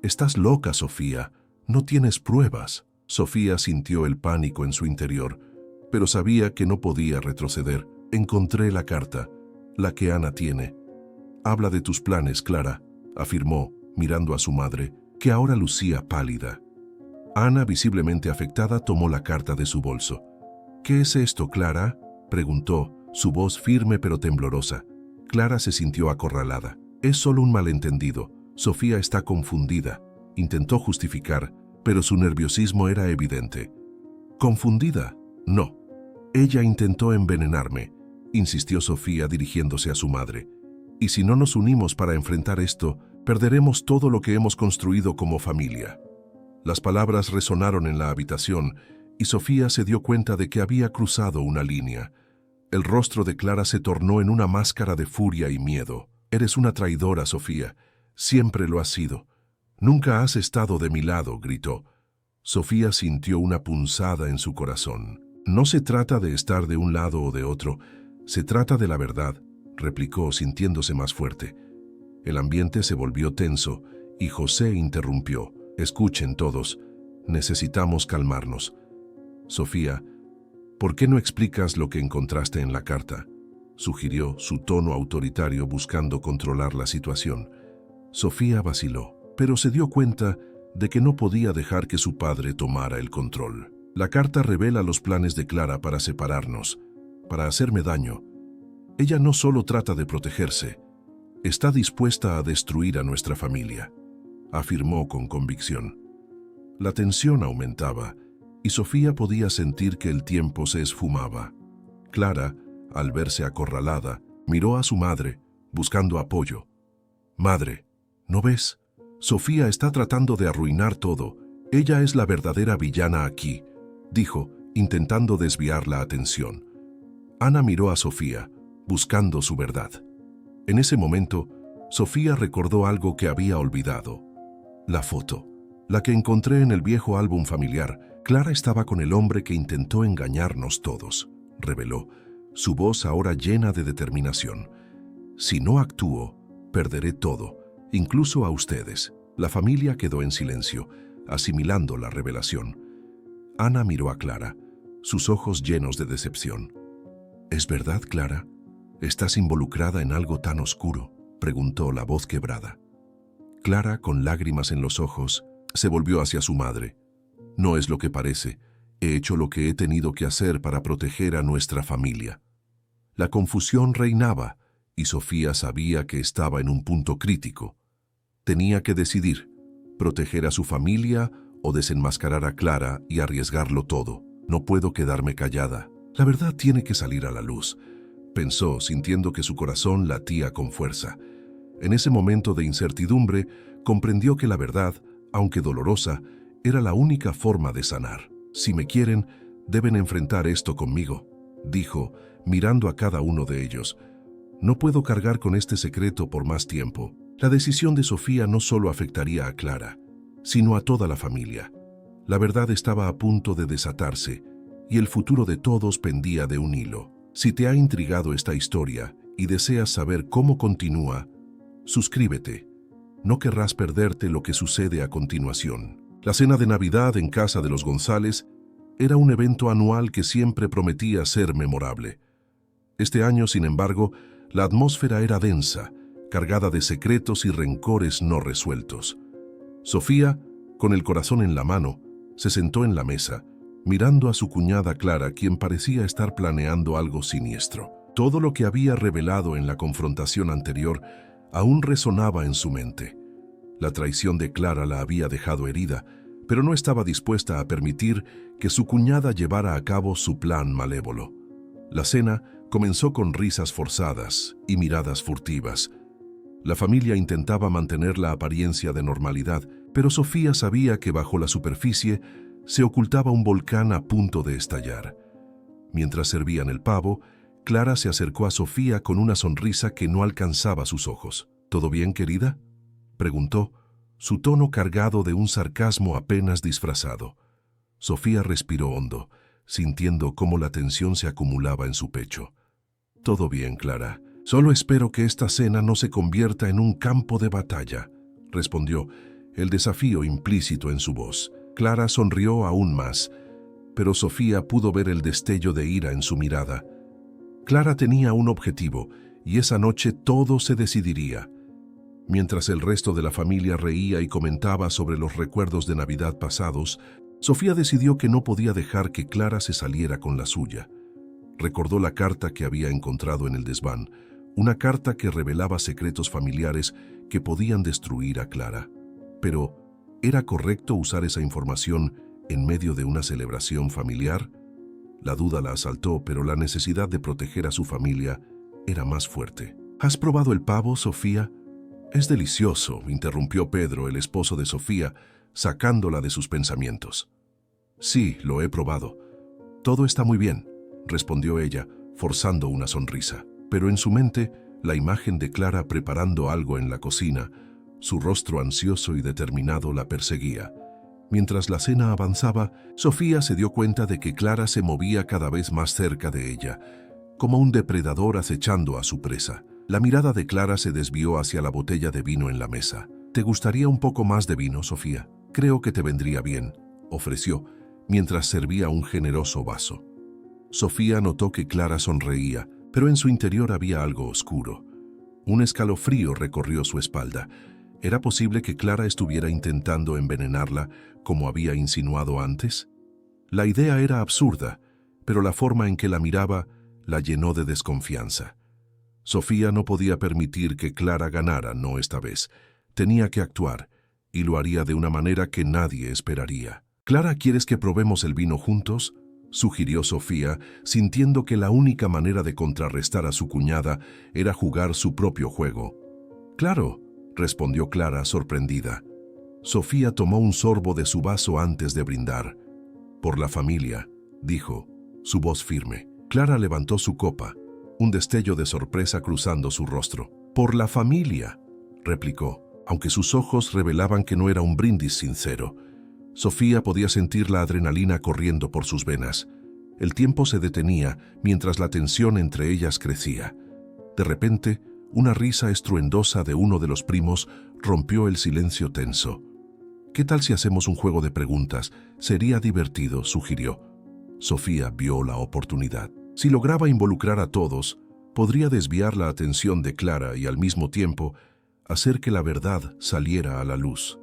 «Estás loca, Sofía. No tienes pruebas». Sofía sintió el pánico en su interior, pero sabía que no podía retroceder. «Encontré la carta, la que Ana tiene. Habla de tus planes, Clara», afirmó, mirando a su madre, que ahora lucía pálida. Ana, visiblemente afectada, tomó la carta de su bolso. «¿Qué es esto, Clara?», preguntó, su voz firme pero temblorosa. Clara se sintió acorralada. «Es solo un malentendido. Sofía está confundida», intentó justificar, pero su nerviosismo era evidente. «¿Confundida? No. Ella intentó envenenarme», insistió Sofía dirigiéndose a su madre. «Y si no nos unimos para enfrentar esto, perderemos todo lo que hemos construido como familia». Las palabras resonaron en la habitación y Sofía se dio cuenta de que había cruzado una línea. El rostro de Clara se tornó en una máscara de furia y miedo. «Eres una traidora, Sofía. Siempre lo has sido. Nunca has estado de mi lado», gritó. Sofía sintió una punzada en su corazón. «No se trata de estar de un lado o de otro, se trata de la verdad», replicó sintiéndose más fuerte. El ambiente se volvió tenso y José interrumpió. «Escuchen todos, necesitamos calmarnos. Sofía, ¿por qué no explicas lo que encontraste en la carta?», sugirió, su tono autoritario buscando controlar la situación. Sofía vaciló, pero se dio cuenta de que no podía dejar que su padre tomara el control. «La carta revela los planes de Clara para separarnos, para hacerme daño. Ella no solo trata de protegerse, está dispuesta a destruir a nuestra familia», afirmó con convicción. La tensión aumentaba y Sofía podía sentir que el tiempo se esfumaba. Clara, al verse acorralada, miró a su madre, buscando apoyo. «Madre, ¿no ves? Sofía está tratando de arruinar todo. Ella es la verdadera villana aquí», dijo, intentando desviar la atención. Ana miró a Sofía, buscando su verdad. En ese momento, Sofía recordó algo que había olvidado. La foto, la que encontré en el viejo álbum familiar. Clara estaba con el hombre que intentó engañarnos todos, reveló, su voz ahora llena de determinación. Si no actúo, perderé todo, incluso a ustedes. La familia quedó en silencio, asimilando la revelación. Ana miró a Clara, sus ojos llenos de decepción. ¿Es verdad, Clara? ¿Estás involucrada en algo tan oscuro?, preguntó la voz quebrada. Clara, con lágrimas en los ojos, se volvió hacia su madre. No es lo que parece. He hecho lo que he tenido que hacer para proteger a nuestra familia. La confusión reinaba, y Sofía sabía que estaba en un punto crítico. Tenía que decidir, proteger a su familia o desenmascarar a Clara y arriesgarlo todo. No puedo quedarme callada. La verdad tiene que salir a la luz, pensó, sintiendo que su corazón latía con fuerza. En ese momento de incertidumbre, comprendió que la verdad, aunque dolorosa, era la única forma de sanar. Si me quieren, deben enfrentar esto conmigo, dijo, mirando a cada uno de ellos. No puedo cargar con este secreto por más tiempo. La decisión de Sofía no solo afectaría a Clara, sino a toda la familia. La verdad estaba a punto de desatarse, y el futuro de todos pendía de un hilo. Si te ha intrigado esta historia y deseas saber cómo continúa, suscríbete. No querrás perderte lo que sucede a continuación. La cena de Navidad en casa de los González era un evento anual que siempre prometía ser memorable. Este año, sin embargo, la atmósfera era densa, cargada de secretos y rencores no resueltos. Sofía, con el corazón en la mano, se sentó en la mesa, mirando a su cuñada Clara, quien parecía estar planeando algo siniestro. Todo lo que había revelado en la confrontación anterior aún resonaba en su mente. La traición de Clara la había dejado herida, pero no estaba dispuesta a permitir que su cuñada llevara a cabo su plan malévolo. La cena comenzó con risas forzadas y miradas furtivas. La familia intentaba mantener la apariencia de normalidad, pero Sofía sabía que bajo la superficie se ocultaba un volcán a punto de estallar. Mientras servían el pavo, Clara se acercó a Sofía con una sonrisa que no alcanzaba sus ojos. ¿Todo bien, querida?, preguntó, su tono cargado de un sarcasmo apenas disfrazado. Sofía respiró hondo, sintiendo cómo la tensión se acumulaba en su pecho. Todo bien, Clara. Solo espero que esta cena no se convierta en un campo de batalla, respondió, el desafío implícito en su voz. Clara sonrió aún más, pero Sofía pudo ver el destello de ira en su mirada. Clara tenía un objetivo, y esa noche todo se decidiría. Mientras el resto de la familia reía y comentaba sobre los recuerdos de Navidad pasados, Sofía decidió que no podía dejar que Clara se saliera con la suya. Recordó la carta que había encontrado en el desván, una carta que revelaba secretos familiares que podían destruir a Clara. Pero, ¿era correcto usar esa información en medio de una celebración familiar? La duda la asaltó, pero la necesidad de proteger a su familia era más fuerte. ¿Has probado el pavo, Sofía? Es delicioso, interrumpió Pedro, el esposo de Sofía, sacándola de sus pensamientos. Sí, lo he probado. Todo está muy bien, respondió ella, forzando una sonrisa. Pero en su mente, la imagen de Clara preparando algo en la cocina, su rostro ansioso y determinado la perseguía. Mientras la cena avanzaba, Sofía se dio cuenta de que Clara se movía cada vez más cerca de ella, como un depredador acechando a su presa. La mirada de Clara se desvió hacia la botella de vino en la mesa. ¿Te gustaría un poco más de vino, Sofía? Creo que te vendría bien, ofreció, mientras servía un generoso vaso. Sofía notó que Clara sonreía, pero en su interior había algo oscuro. Un escalofrío recorrió su espalda. ¿Era posible que Clara estuviera intentando envenenarla como había insinuado antes? La idea era absurda, pero la forma en que la miraba la llenó de desconfianza. Sofía no podía permitir que Clara ganara, no esta vez. Tenía que actuar, y lo haría de una manera que nadie esperaría. «Clara, ¿quieres que probemos el vino juntos?», sugirió Sofía, sintiendo que la única manera de contrarrestar a su cuñada era jugar su propio juego. «Claro», respondió Clara, sorprendida. Sofía tomó un sorbo de su vaso antes de brindar. «Por la familia», dijo, su voz firme. Clara levantó su copa, un destello de sorpresa cruzando su rostro. Por la familia, replicó, aunque sus ojos revelaban que no era un brindis sincero. Sofía podía sentir la adrenalina corriendo por sus venas. El tiempo se detenía mientras la tensión entre ellas crecía. De repente, una risa estruendosa de uno de los primos rompió el silencio tenso. «¿Qué tal si hacemos un juego de preguntas? Sería divertido», sugirió. Sofía vio la oportunidad. Si lograba involucrar a todos, podría desviar la atención de Clara y al mismo tiempo hacer que la verdad saliera a la luz.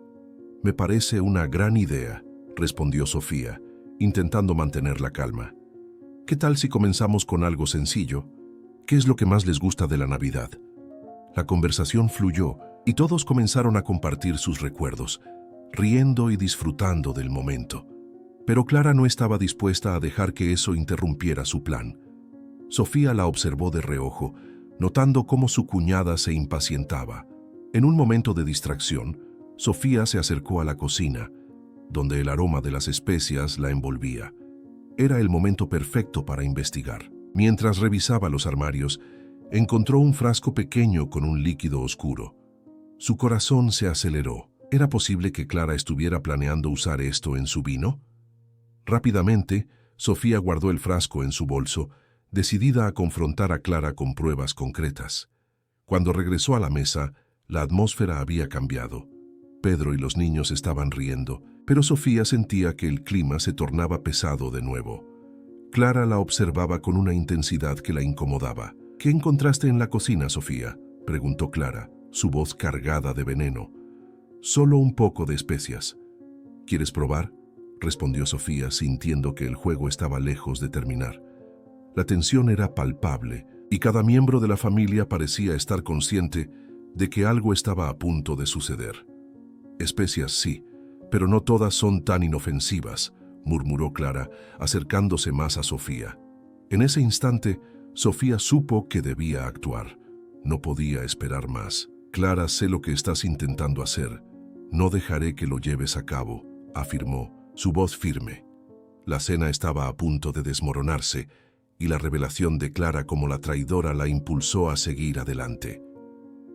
«Me parece una gran idea», respondió Sofía, intentando mantener la calma. «¿Qué tal si comenzamos con algo sencillo? ¿Qué es lo que más les gusta de la Navidad?». La conversación fluyó y todos comenzaron a compartir sus recuerdos, riendo y disfrutando del momento. Pero Clara no estaba dispuesta a dejar que eso interrumpiera su plan. Sofía la observó de reojo, notando cómo su cuñada se impacientaba. En un momento de distracción, Sofía se acercó a la cocina, donde el aroma de las especias la envolvía. Era el momento perfecto para investigar. Mientras revisaba los armarios, encontró un frasco pequeño con un líquido oscuro. Su corazón se aceleró. ¿Era posible que Clara estuviera planeando usar esto en su vino? Rápidamente, Sofía guardó el frasco en su bolso, decidida a confrontar a Clara con pruebas concretas. Cuando regresó a la mesa, la atmósfera había cambiado. Pedro y los niños estaban riendo, pero Sofía sentía que el clima se tornaba pesado de nuevo. Clara la observaba con una intensidad que la incomodaba. «¿Qué encontraste en la cocina, Sofía?», preguntó Clara, su voz cargada de veneno. «Solo un poco de especias». «¿Quieres probar?», respondió Sofía, sintiendo que el juego estaba lejos de terminar. La tensión era palpable y cada miembro de la familia parecía estar consciente de que algo estaba a punto de suceder. «Especias sí, pero no todas son tan inofensivas», murmuró Clara, acercándose más a Sofía. En ese instante, Sofía supo que debía actuar. No podía esperar más. «Clara, sé lo que estás intentando hacer. No dejaré que lo lleves a cabo», afirmó, su voz firme. La cena estaba a punto de desmoronarse y la revelación de Clara como la traidora la impulsó a seguir adelante.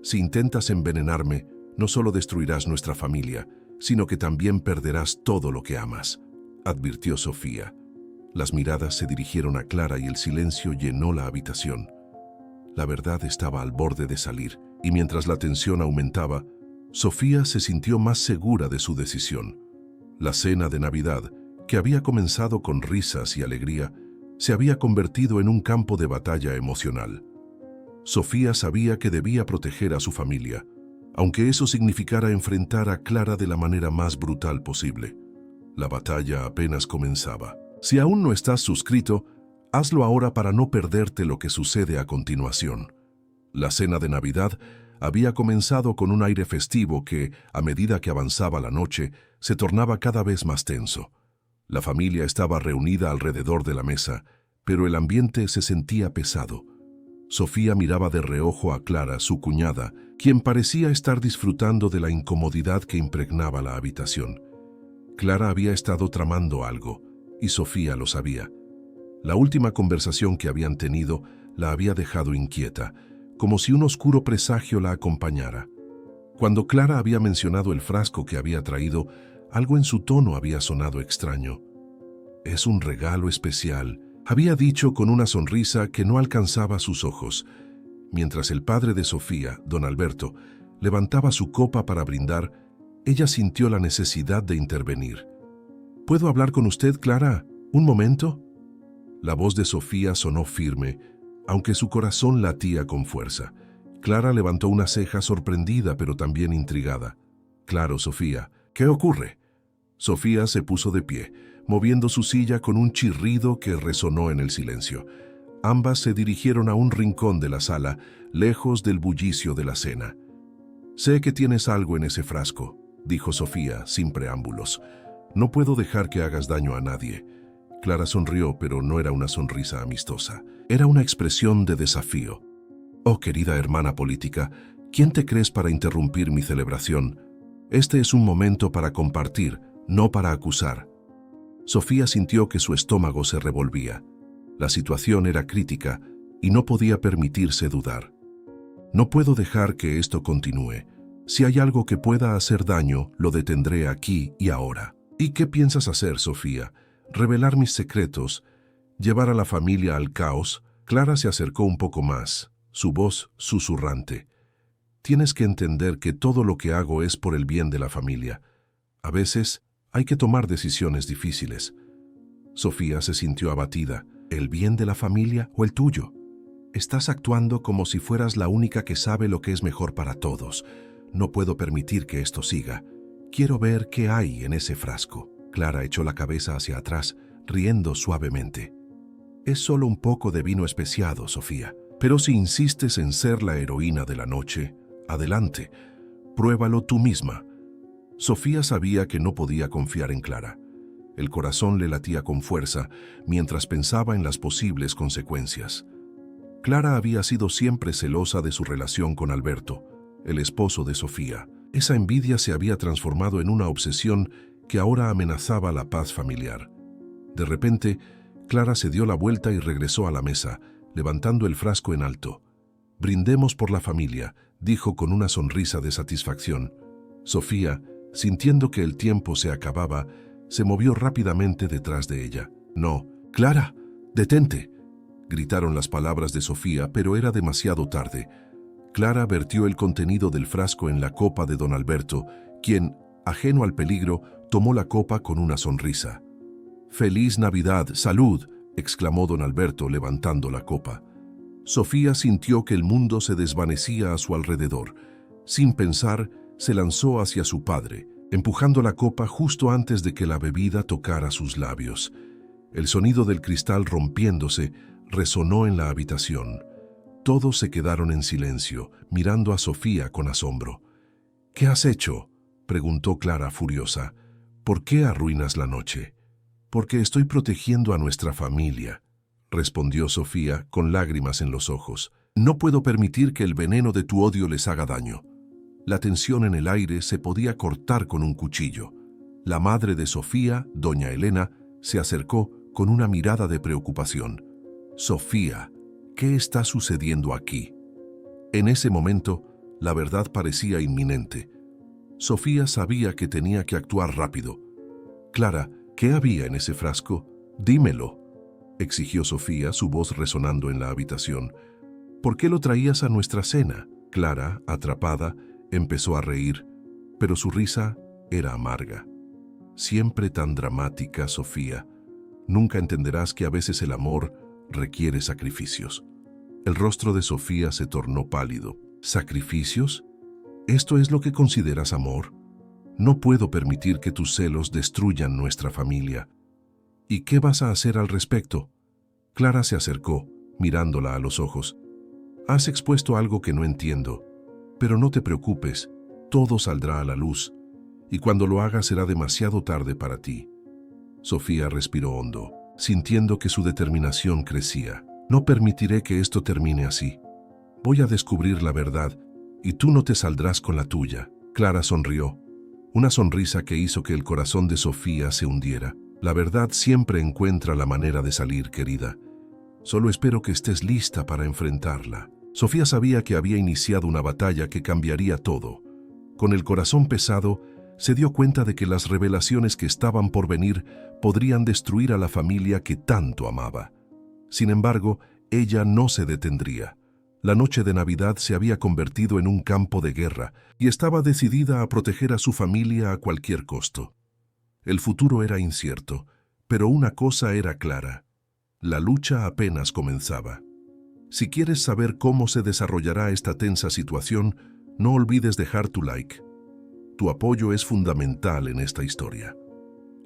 «Si intentas envenenarme, no solo destruirás nuestra familia, sino que también perderás todo lo que amas», advirtió Sofía. Las miradas se dirigieron a Clara y el silencio llenó la habitación. La verdad estaba al borde de salir, y mientras la tensión aumentaba, Sofía se sintió más segura de su decisión. La cena de Navidad, que había comenzado con risas y alegría, se había convertido en un campo de batalla emocional. Sofía sabía que debía proteger a su familia, aunque eso significara enfrentar a Clara de la manera más brutal posible. La batalla apenas comenzaba. Si aún no estás suscrito, hazlo ahora para no perderte lo que sucede a continuación. La cena de Navidad había comenzado con un aire festivo que, a medida que avanzaba la noche, se tornaba cada vez más tenso. La familia estaba reunida alrededor de la mesa, pero el ambiente se sentía pesado. Sofía miraba de reojo a Clara, su cuñada, quien parecía estar disfrutando de la incomodidad que impregnaba la habitación. Clara había estado tramando algo, y Sofía lo sabía. La última conversación que habían tenido la había dejado inquieta, como si un oscuro presagio la acompañara. Cuando Clara había mencionado el frasco que había traído, algo en su tono había sonado extraño. «Es un regalo especial», había dicho con una sonrisa que no alcanzaba sus ojos. Mientras el padre de Sofía, don Alberto, levantaba su copa para brindar, ella sintió la necesidad de intervenir. «¿Puedo hablar con usted, Clara? ¿Un momento?». La voz de Sofía sonó firme, aunque su corazón latía con fuerza. Clara levantó una ceja sorprendida, pero también intrigada. «Claro, Sofía. ¿Qué ocurre?». Sofía se puso de pie, moviendo su silla con un chirrido que resonó en el silencio. Ambas se dirigieron a un rincón de la sala, lejos del bullicio de la cena. «Sé que tienes algo en ese frasco», dijo Sofía, sin preámbulos. «No puedo dejar que hagas daño a nadie». Clara sonrió, pero no era una sonrisa amistosa. Era una expresión de desafío. «Oh, querida hermana política, ¿quién te crees para interrumpir mi celebración? Este es un momento para compartir, no para acusar». Sofía sintió que su estómago se revolvía. La situación era crítica y no podía permitirse dudar. No puedo dejar que esto continúe. Si hay algo que pueda hacer daño, lo detendré aquí y ahora. ¿Y qué piensas hacer, Sofía? ¿Revelar mis secretos? ¿Llevar a la familia al caos? Clara se acercó un poco más, su voz susurrante. Tienes que entender que todo lo que hago es por el bien de la familia. A veces hay que tomar decisiones difíciles. Sofía se sintió abatida. ¿El bien de la familia o el tuyo? Estás actuando como si fueras la única que sabe lo que es mejor para todos. No puedo permitir que esto siga. Quiero ver qué hay en ese frasco. Clara echó la cabeza hacia atrás, riendo suavemente. Es solo un poco de vino especiado, Sofía. Pero si insistes en ser la heroína de la noche, adelante, pruébalo tú misma. Sofía sabía que no podía confiar en Clara. El corazón le latía con fuerza mientras pensaba en las posibles consecuencias. Clara había sido siempre celosa de su relación con Alberto, el esposo de Sofía. Esa envidia se había transformado en una obsesión que ahora amenazaba la paz familiar. De repente, Clara se dio la vuelta y regresó a la mesa, levantando el frasco en alto. «Brindemos por la familia», dijo con una sonrisa de satisfacción. Sofía, sintiendo que el tiempo se acababa, se movió rápidamente detrás de ella. «No, Clara, detente», gritaron las palabras de Sofía, pero era demasiado tarde. Clara vertió el contenido del frasco en la copa de don Alberto, quien, ajeno al peligro, tomó la copa con una sonrisa. «¡Feliz Navidad! ¡Salud!», exclamó don Alberto levantando la copa. Sofía sintió que el mundo se desvanecía a su alrededor. Sin pensar, se lanzó hacia su padre, empujando la copa justo antes de que la bebida tocara sus labios. El sonido del cristal rompiéndose resonó en la habitación. Todos se quedaron en silencio, mirando a Sofía con asombro. «¿Qué has hecho?», preguntó Clara furiosa. «¿Por qué arruinas la noche?». «Porque estoy protegiendo a nuestra familia», respondió Sofía con lágrimas en los ojos. «No puedo permitir que el veneno de tu odio les haga daño». La tensión en el aire se podía cortar con un cuchillo. La madre de Sofía, doña Elena, se acercó con una mirada de preocupación. «Sofía, ¿qué está sucediendo aquí?». En ese momento, la verdad parecía inminente. Sofía sabía que tenía que actuar rápido. «Clara, ¿qué había en ese frasco? Dímelo», exigió Sofía, su voz resonando en la habitación. «¿Por qué lo traías a nuestra cena?». Clara, atrapada, empezó a reír, pero su risa era amarga. «Siempre tan dramática, Sofía. Nunca entenderás que a veces el amor requiere sacrificios». El rostro de Sofía se tornó pálido. «¿Sacrificios? ¿Esto es lo que consideras amor? No puedo permitir que tus celos destruyan nuestra familia». «¿Y qué vas a hacer al respecto?». Clara se acercó, mirándola a los ojos. «Has expuesto algo que no entiendo, pero no te preocupes, todo saldrá a la luz, y cuando lo hagas será demasiado tarde para ti». Sofía respiró hondo, sintiendo que su determinación crecía. «No permitiré que esto termine así. Voy a descubrir la verdad, y tú no te saldrás con la tuya». Clara sonrió, una sonrisa que hizo que el corazón de Sofía se hundiera. «La verdad siempre encuentra la manera de salir, querida. Solo espero que estés lista para enfrentarla». Sofía sabía que había iniciado una batalla que cambiaría todo. Con el corazón pesado, se dio cuenta de que las revelaciones que estaban por venir podrían destruir a la familia que tanto amaba. Sin embargo, ella no se detendría. La noche de Navidad se había convertido en un campo de guerra y estaba decidida a proteger a su familia a cualquier costo. El futuro era incierto, pero una cosa era clara: la lucha apenas comenzaba. Si quieres saber cómo se desarrollará esta tensa situación, no olvides dejar tu like. Tu apoyo es fundamental en esta historia.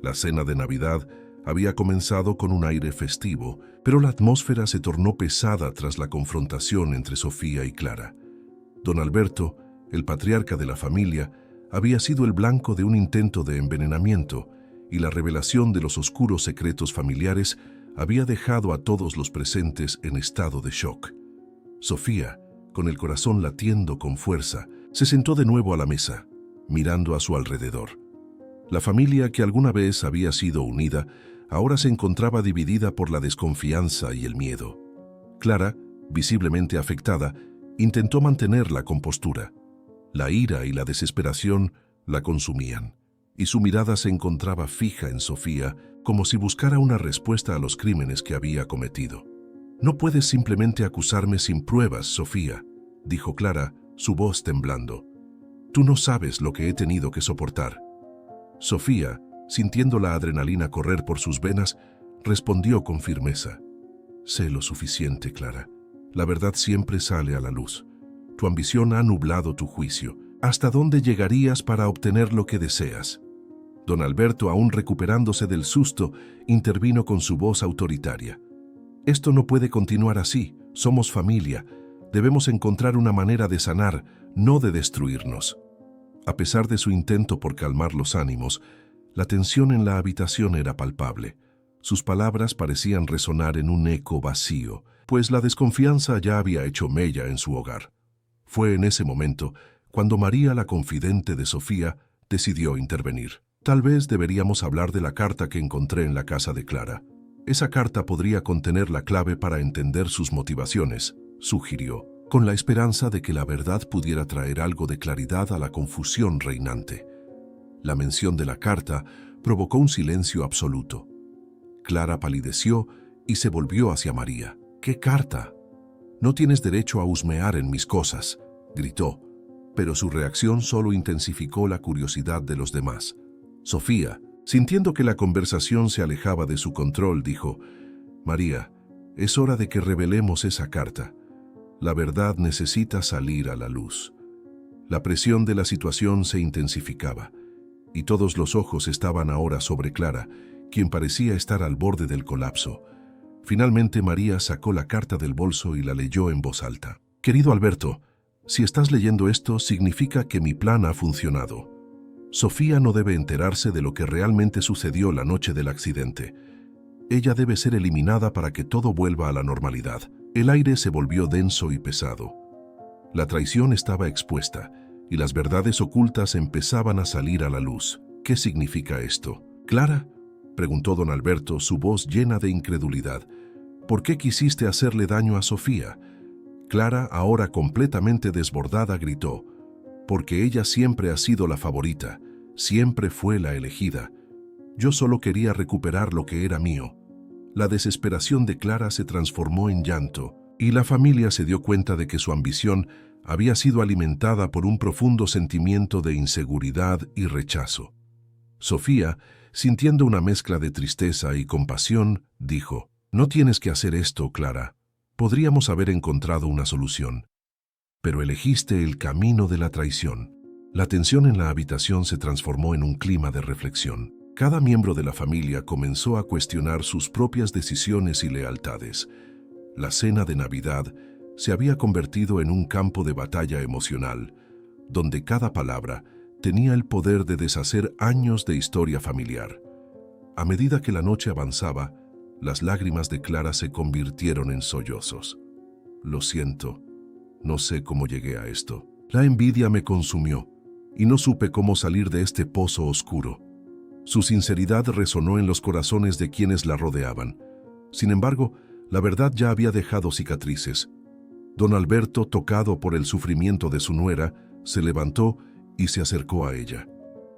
La cena de Navidad había comenzado con un aire festivo, pero la atmósfera se tornó pesada tras la confrontación entre Sofía y Clara. Don Alberto, el patriarca de la familia, había sido el blanco de un intento de envenenamiento, y la revelación de los oscuros secretos familiares había dejado a todos los presentes en estado de shock. Sofía, con el corazón latiendo con fuerza, se sentó de nuevo a la mesa, mirando a su alrededor. La familia que alguna vez había sido unida, ahora se encontraba dividida por la desconfianza y el miedo. Clara, visiblemente afectada, Intentó mantener la compostura. La ira y la desesperación la consumían, y su mirada se encontraba fija en Sofía, como si buscara una respuesta a los crímenes que había cometido. «No puedes simplemente acusarme sin pruebas, Sofía», dijo Clara, su voz temblando. «Tú no sabes lo que he tenido que soportar». Sofía, sintiendo la adrenalina correr por sus venas, respondió con firmeza. «Sé lo suficiente, Clara. La verdad siempre sale a la luz. Tu ambición ha nublado tu juicio. ¿Hasta dónde llegarías para obtener lo que deseas?». Don Alberto, aún recuperándose del susto, intervino con su voz autoritaria. «Esto no puede continuar así. Somos familia. Debemos encontrar una manera de sanar, no de destruirnos». A pesar de su intento por calmar los ánimos, la tensión en la habitación era palpable. Sus palabras parecían resonar en un eco vacío, pues la desconfianza ya había hecho mella en su hogar. Fue en ese momento cuando María, la confidente de Sofía, decidió intervenir. «Tal vez deberíamos hablar de la carta que encontré en la casa de Clara. Esa carta podría contener la clave para entender sus motivaciones», sugirió, con la esperanza de que la verdad pudiera traer algo de claridad a la confusión reinante. La mención de la carta provocó un silencio absoluto. Clara palideció y se volvió hacia María. «¿Qué carta?». «No tienes derecho a husmear en mis cosas», gritó, pero su reacción solo intensificó la curiosidad de los demás. Sofía, sintiendo que la conversación se alejaba de su control, dijo: «María, es hora de que revelemos esa carta. La verdad necesita salir a la luz». La presión de la situación se intensificaba, y todos los ojos estaban ahora sobre Clara, quien parecía estar al borde del colapso. Finalmente María sacó la carta del bolso y la leyó en voz alta. «Querido Alberto, si estás leyendo esto, significa que mi plan ha funcionado. Sofía no debe enterarse de lo que realmente sucedió la noche del accidente. Ella debe ser eliminada para que todo vuelva a la normalidad». El aire se volvió denso y pesado. La traición estaba expuesta, y las verdades ocultas empezaban a salir a la luz. «¿Qué significa esto?». «Clara», preguntó don Alberto, su voz llena de incredulidad, «¿por qué quisiste hacerle daño a Sofía?». Clara, ahora completamente desbordada, gritó: «Porque ella siempre ha sido la favorita, siempre fue la elegida. Yo solo quería recuperar lo que era mío». La desesperación de Clara se transformó en llanto, y la familia se dio cuenta de que su ambición había sido alimentada por un profundo sentimiento de inseguridad y rechazo. Sofía, sintiendo una mezcla de tristeza y compasión, dijo: «No tienes que hacer esto, Clara. Podríamos haber encontrado una solución. Pero elegiste el camino de la traición». La tensión en la habitación se transformó en un clima de reflexión. Cada miembro de la familia comenzó a cuestionar sus propias decisiones y lealtades. La cena de Navidad se había convertido en un campo de batalla emocional, donde cada palabra tenía el poder de deshacer años de historia familiar. A medida que la noche avanzaba, las lágrimas de Clara se convirtieron en sollozos. «Lo siento, no sé cómo llegué a esto. La envidia me consumió, y no supe cómo salir de este pozo oscuro». Su sinceridad resonó en los corazones de quienes la rodeaban. Sin embargo, la verdad ya había dejado cicatrices. Don Alberto, tocado por el sufrimiento de su nuera, se levantó y se acercó a ella.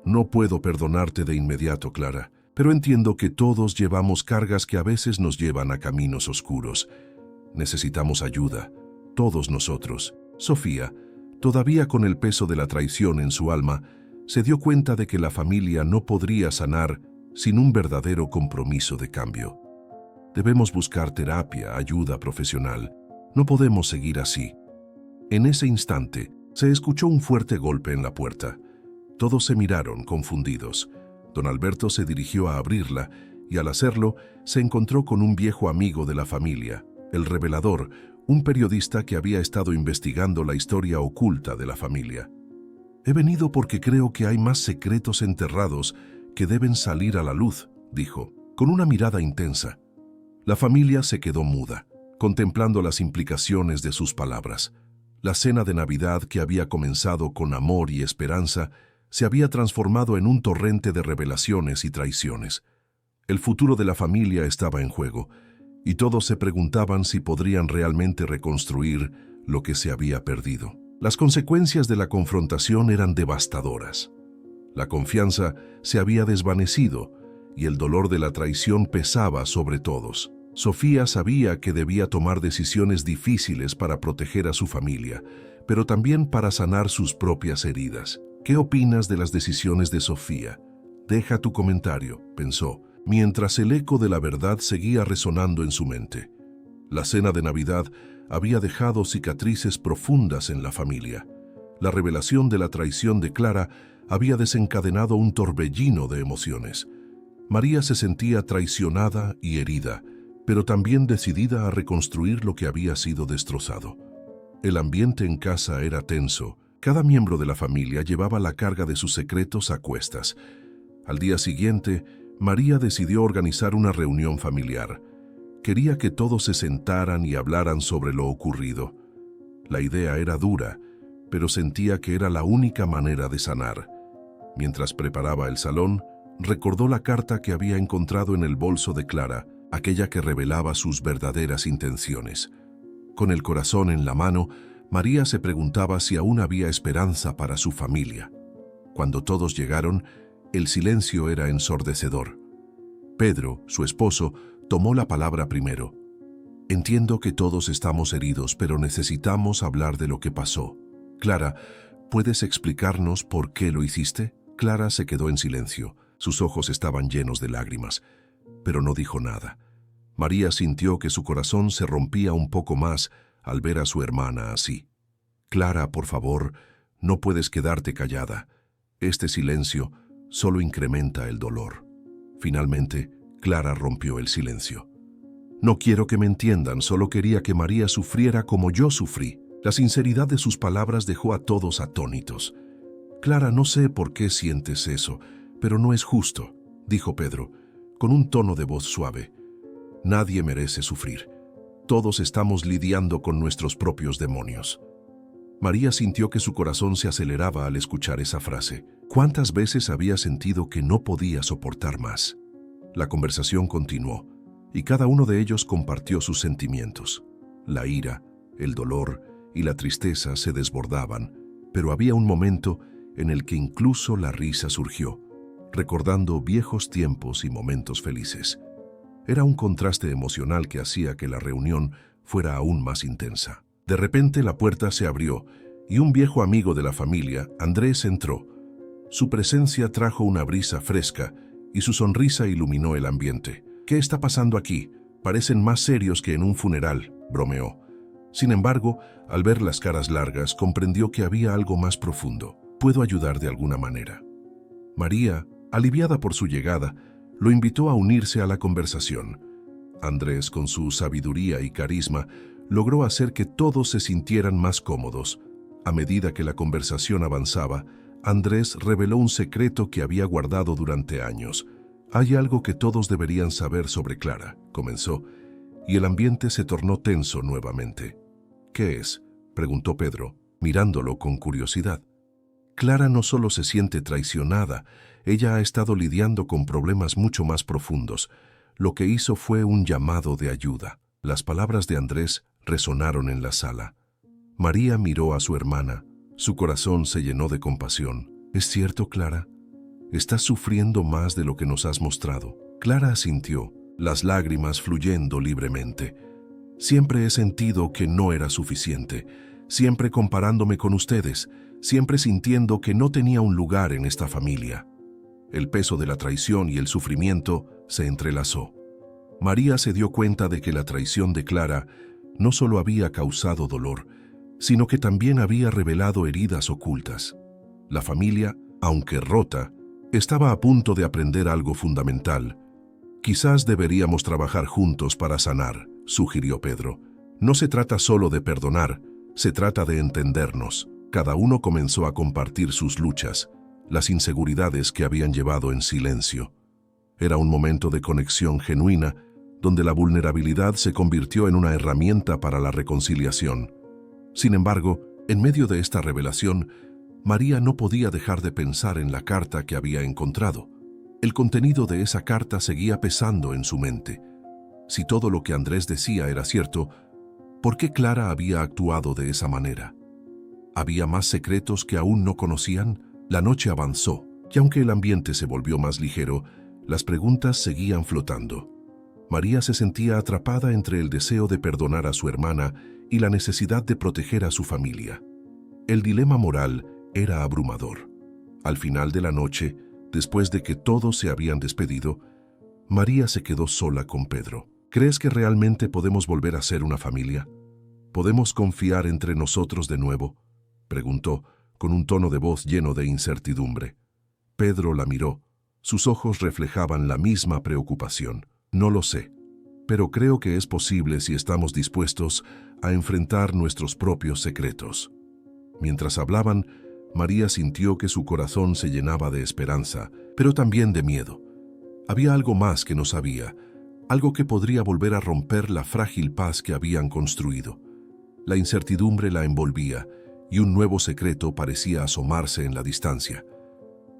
«No puedo perdonarte de inmediato, Clara, pero entiendo que todos llevamos cargas que a veces nos llevan a caminos oscuros. Necesitamos ayuda, todos nosotros». Sofía, todavía con el peso de la traición en su alma, se dio cuenta de que la familia no podría sanar sin un verdadero compromiso de cambio. «Debemos buscar terapia, ayuda profesional. No podemos seguir así». En ese instante, se escuchó un fuerte golpe en la puerta. Todos se miraron, confundidos. Don Alberto se dirigió a abrirla y al hacerlo, se encontró con un viejo amigo de la familia, el revelador, un periodista que había estado investigando la historia oculta de la familia. «He venido porque creo que hay más secretos enterrados que deben salir a la luz», dijo, con una mirada intensa. La familia se quedó muda, contemplando las implicaciones de sus palabras. La cena de Navidad, que había comenzado con amor y esperanza, se había transformado en un torrente de revelaciones y traiciones. El futuro de la familia estaba en juego, y todos se preguntaban si podrían realmente reconstruir lo que se había perdido. Las consecuencias de la confrontación eran devastadoras. La confianza se había desvanecido y el dolor de la traición pesaba sobre todos. Sofía sabía que debía tomar decisiones difíciles para proteger a su familia, pero también para sanar sus propias heridas. ¿Qué opinas de las decisiones de Sofía? Deja tu comentario, pensó, mientras el eco de la verdad seguía resonando en su mente. La cena de Navidad había dejado cicatrices profundas en la familia. La revelación de la traición de Clara había desencadenado un torbellino de emociones. María se sentía traicionada y herida, pero también decidida a reconstruir lo que había sido destrozado. El ambiente en casa era tenso. Cada miembro de la familia llevaba la carga de sus secretos a cuestas. Al día siguiente, María decidió organizar una reunión familiar. Quería que todos se sentaran y hablaran sobre lo ocurrido. La idea era dura, pero sentía que era la única manera de sanar. Mientras preparaba el salón, recordó la carta que había encontrado en el bolso de Clara, aquella que revelaba sus verdaderas intenciones. Con el corazón en la mano, María se preguntaba si aún había esperanza para su familia. Cuando todos llegaron, el silencio era ensordecedor. Pedro, su esposo, tomó la palabra primero. Entiendo que todos estamos heridos, pero necesitamos hablar de lo que pasó. Clara, ¿puedes explicarnos por qué lo hiciste? Clara se quedó en silencio. Sus ojos estaban llenos de lágrimas, pero no dijo nada. María sintió que su corazón se rompía un poco más al ver a su hermana así. Clara, por favor, no puedes quedarte callada. Este silencio solo incrementa el dolor. Finalmente, Clara rompió el silencio. No quiero que me entiendan, solo quería que María sufriera como yo sufrí. La sinceridad de sus palabras dejó a todos atónitos. Clara, no sé por qué sientes eso, pero no es justo, dijo Pedro, con un tono de voz suave. Nadie merece sufrir. Todos estamos lidiando con nuestros propios demonios. María sintió que su corazón se aceleraba al escuchar esa frase. ¿Cuántas veces había sentido que no podía soportar más? La conversación continuó, y cada uno de ellos compartió sus sentimientos. La ira, el dolor y la tristeza se desbordaban, pero había un momento en el que incluso la risa surgió, recordando viejos tiempos y momentos felices. Era un contraste emocional que hacía que la reunión fuera aún más intensa. De repente la puerta se abrió y un viejo amigo de la familia, Andrés, entró. Su presencia trajo una brisa fresca y su sonrisa iluminó el ambiente. ¿Qué está pasando aquí? Parecen más serios que en un funeral, bromeó. Sin embargo, al ver las caras largas, comprendió que había algo más profundo. ¿Puedo ayudar de alguna manera? María, aliviada por su llegada, lo invitó a unirse a la conversación. Andrés, con su sabiduría y carisma, logró hacer que todos se sintieran más cómodos. A medida que la conversación avanzaba, Andrés reveló un secreto que había guardado durante años. Hay algo que todos deberían saber sobre Clara, comenzó, y el ambiente se tornó tenso nuevamente. ¿Qué es?, preguntó Pedro, mirándolo con curiosidad. Clara no solo se siente traicionada, ella ha estado lidiando con problemas mucho más profundos. Lo que hizo fue un llamado de ayuda. Las palabras de Andrés resonaron en la sala. María miró a su hermana. Su corazón se llenó de compasión. ¿Es cierto, Clara? Estás sufriendo más de lo que nos has mostrado. Clara asintió, las lágrimas fluyendo libremente. Siempre he sentido que no era suficiente, siempre comparándome con ustedes, siempre sintiendo que no tenía un lugar en esta familia. El peso de la traición y el sufrimiento se entrelazó. María se dio cuenta de que la traición de Clara no solo había causado dolor, sino que también había revelado heridas ocultas. La familia, aunque rota, estaba a punto de aprender algo fundamental. Quizás deberíamos trabajar juntos para sanar, sugirió Pedro. No se trata solo de perdonar, se trata de entendernos. Cada uno comenzó a compartir sus luchas, las inseguridades que habían llevado en silencio. Era un momento de conexión genuina, donde la vulnerabilidad se convirtió en una herramienta para la reconciliación. Sin embargo, en medio de esta revelación, María no podía dejar de pensar en la carta que había encontrado. El contenido de esa carta seguía pesando en su mente. Si todo lo que Andrés decía era cierto, ¿Por qué Clara había actuado de esa manera? ¿Había más secretos que aún no conocían? La noche avanzó, y aunque el ambiente se volvió más ligero, las preguntas seguían flotando. María se sentía atrapada entre el deseo de perdonar a su hermana y la necesidad de proteger a su familia. El dilema moral era abrumador. Al final de la noche, después de que todos se habían despedido, María se quedó sola con Pedro. ¿Crees que realmente podemos volver a ser una familia? ¿Podemos confiar entre nosotros de nuevo?, preguntó, con un tono de voz lleno de incertidumbre. Pedro la miró. Sus ojos reflejaban la misma preocupación. No lo sé, pero creo que es posible si estamos dispuestos a enfrentar nuestros propios secretos. Mientras hablaban, María sintió que su corazón se llenaba de esperanza, pero también de miedo. Había algo más que no sabía, algo que podría volver a romper la frágil paz que habían construido. La incertidumbre la envolvía, y un nuevo secreto parecía asomarse en la distancia.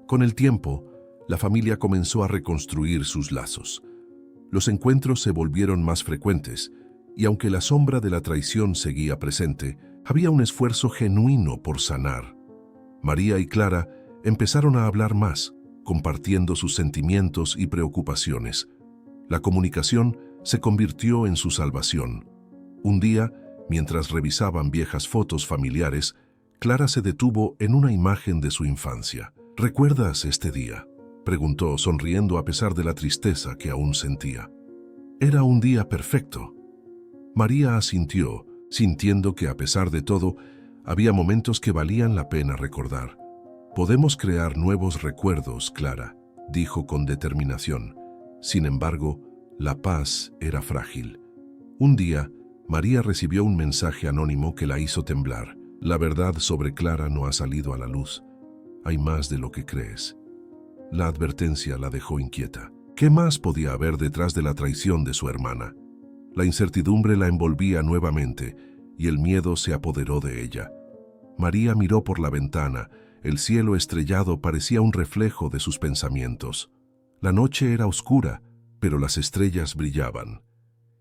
Con el tiempo, la familia comenzó a reconstruir sus lazos. Los encuentros se volvieron más frecuentes, y aunque la sombra de la traición seguía presente, había un esfuerzo genuino por sanar. María y Clara empezaron a hablar más, compartiendo sus sentimientos y preocupaciones. La comunicación se convirtió en su salvación. Un día, mientras revisaban viejas fotos familiares, Clara se detuvo en una imagen de su infancia. ¿Recuerdas este día?, preguntó, sonriendo a pesar de la tristeza que aún sentía. Era un día perfecto. María asintió, sintiendo que a pesar de todo, había momentos que valían la pena recordar. Podemos crear nuevos recuerdos, Clara, dijo con determinación. Sin embargo, la paz era frágil. Un día, María recibió un mensaje anónimo que la hizo temblar. La verdad sobre Clara no ha salido a la luz. Hay más de lo que crees. La advertencia la dejó inquieta. ¿Qué más podía haber detrás de la traición de su hermana? La incertidumbre la envolvía nuevamente y el miedo se apoderó de ella. María miró por la ventana. El cielo estrellado parecía un reflejo de sus pensamientos. La noche era oscura, pero las estrellas brillaban.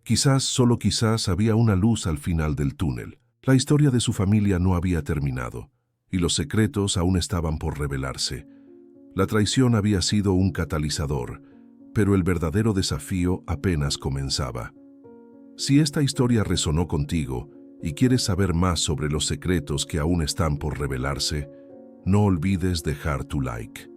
Quizás, solo quizás, había una luz al final del túnel. La historia de su familia no había terminado, y los secretos aún estaban por revelarse. La traición había sido un catalizador, pero el verdadero desafío apenas comenzaba. Si esta historia resonó contigo y quieres saber más sobre los secretos que aún están por revelarse, no olvides dejar tu like.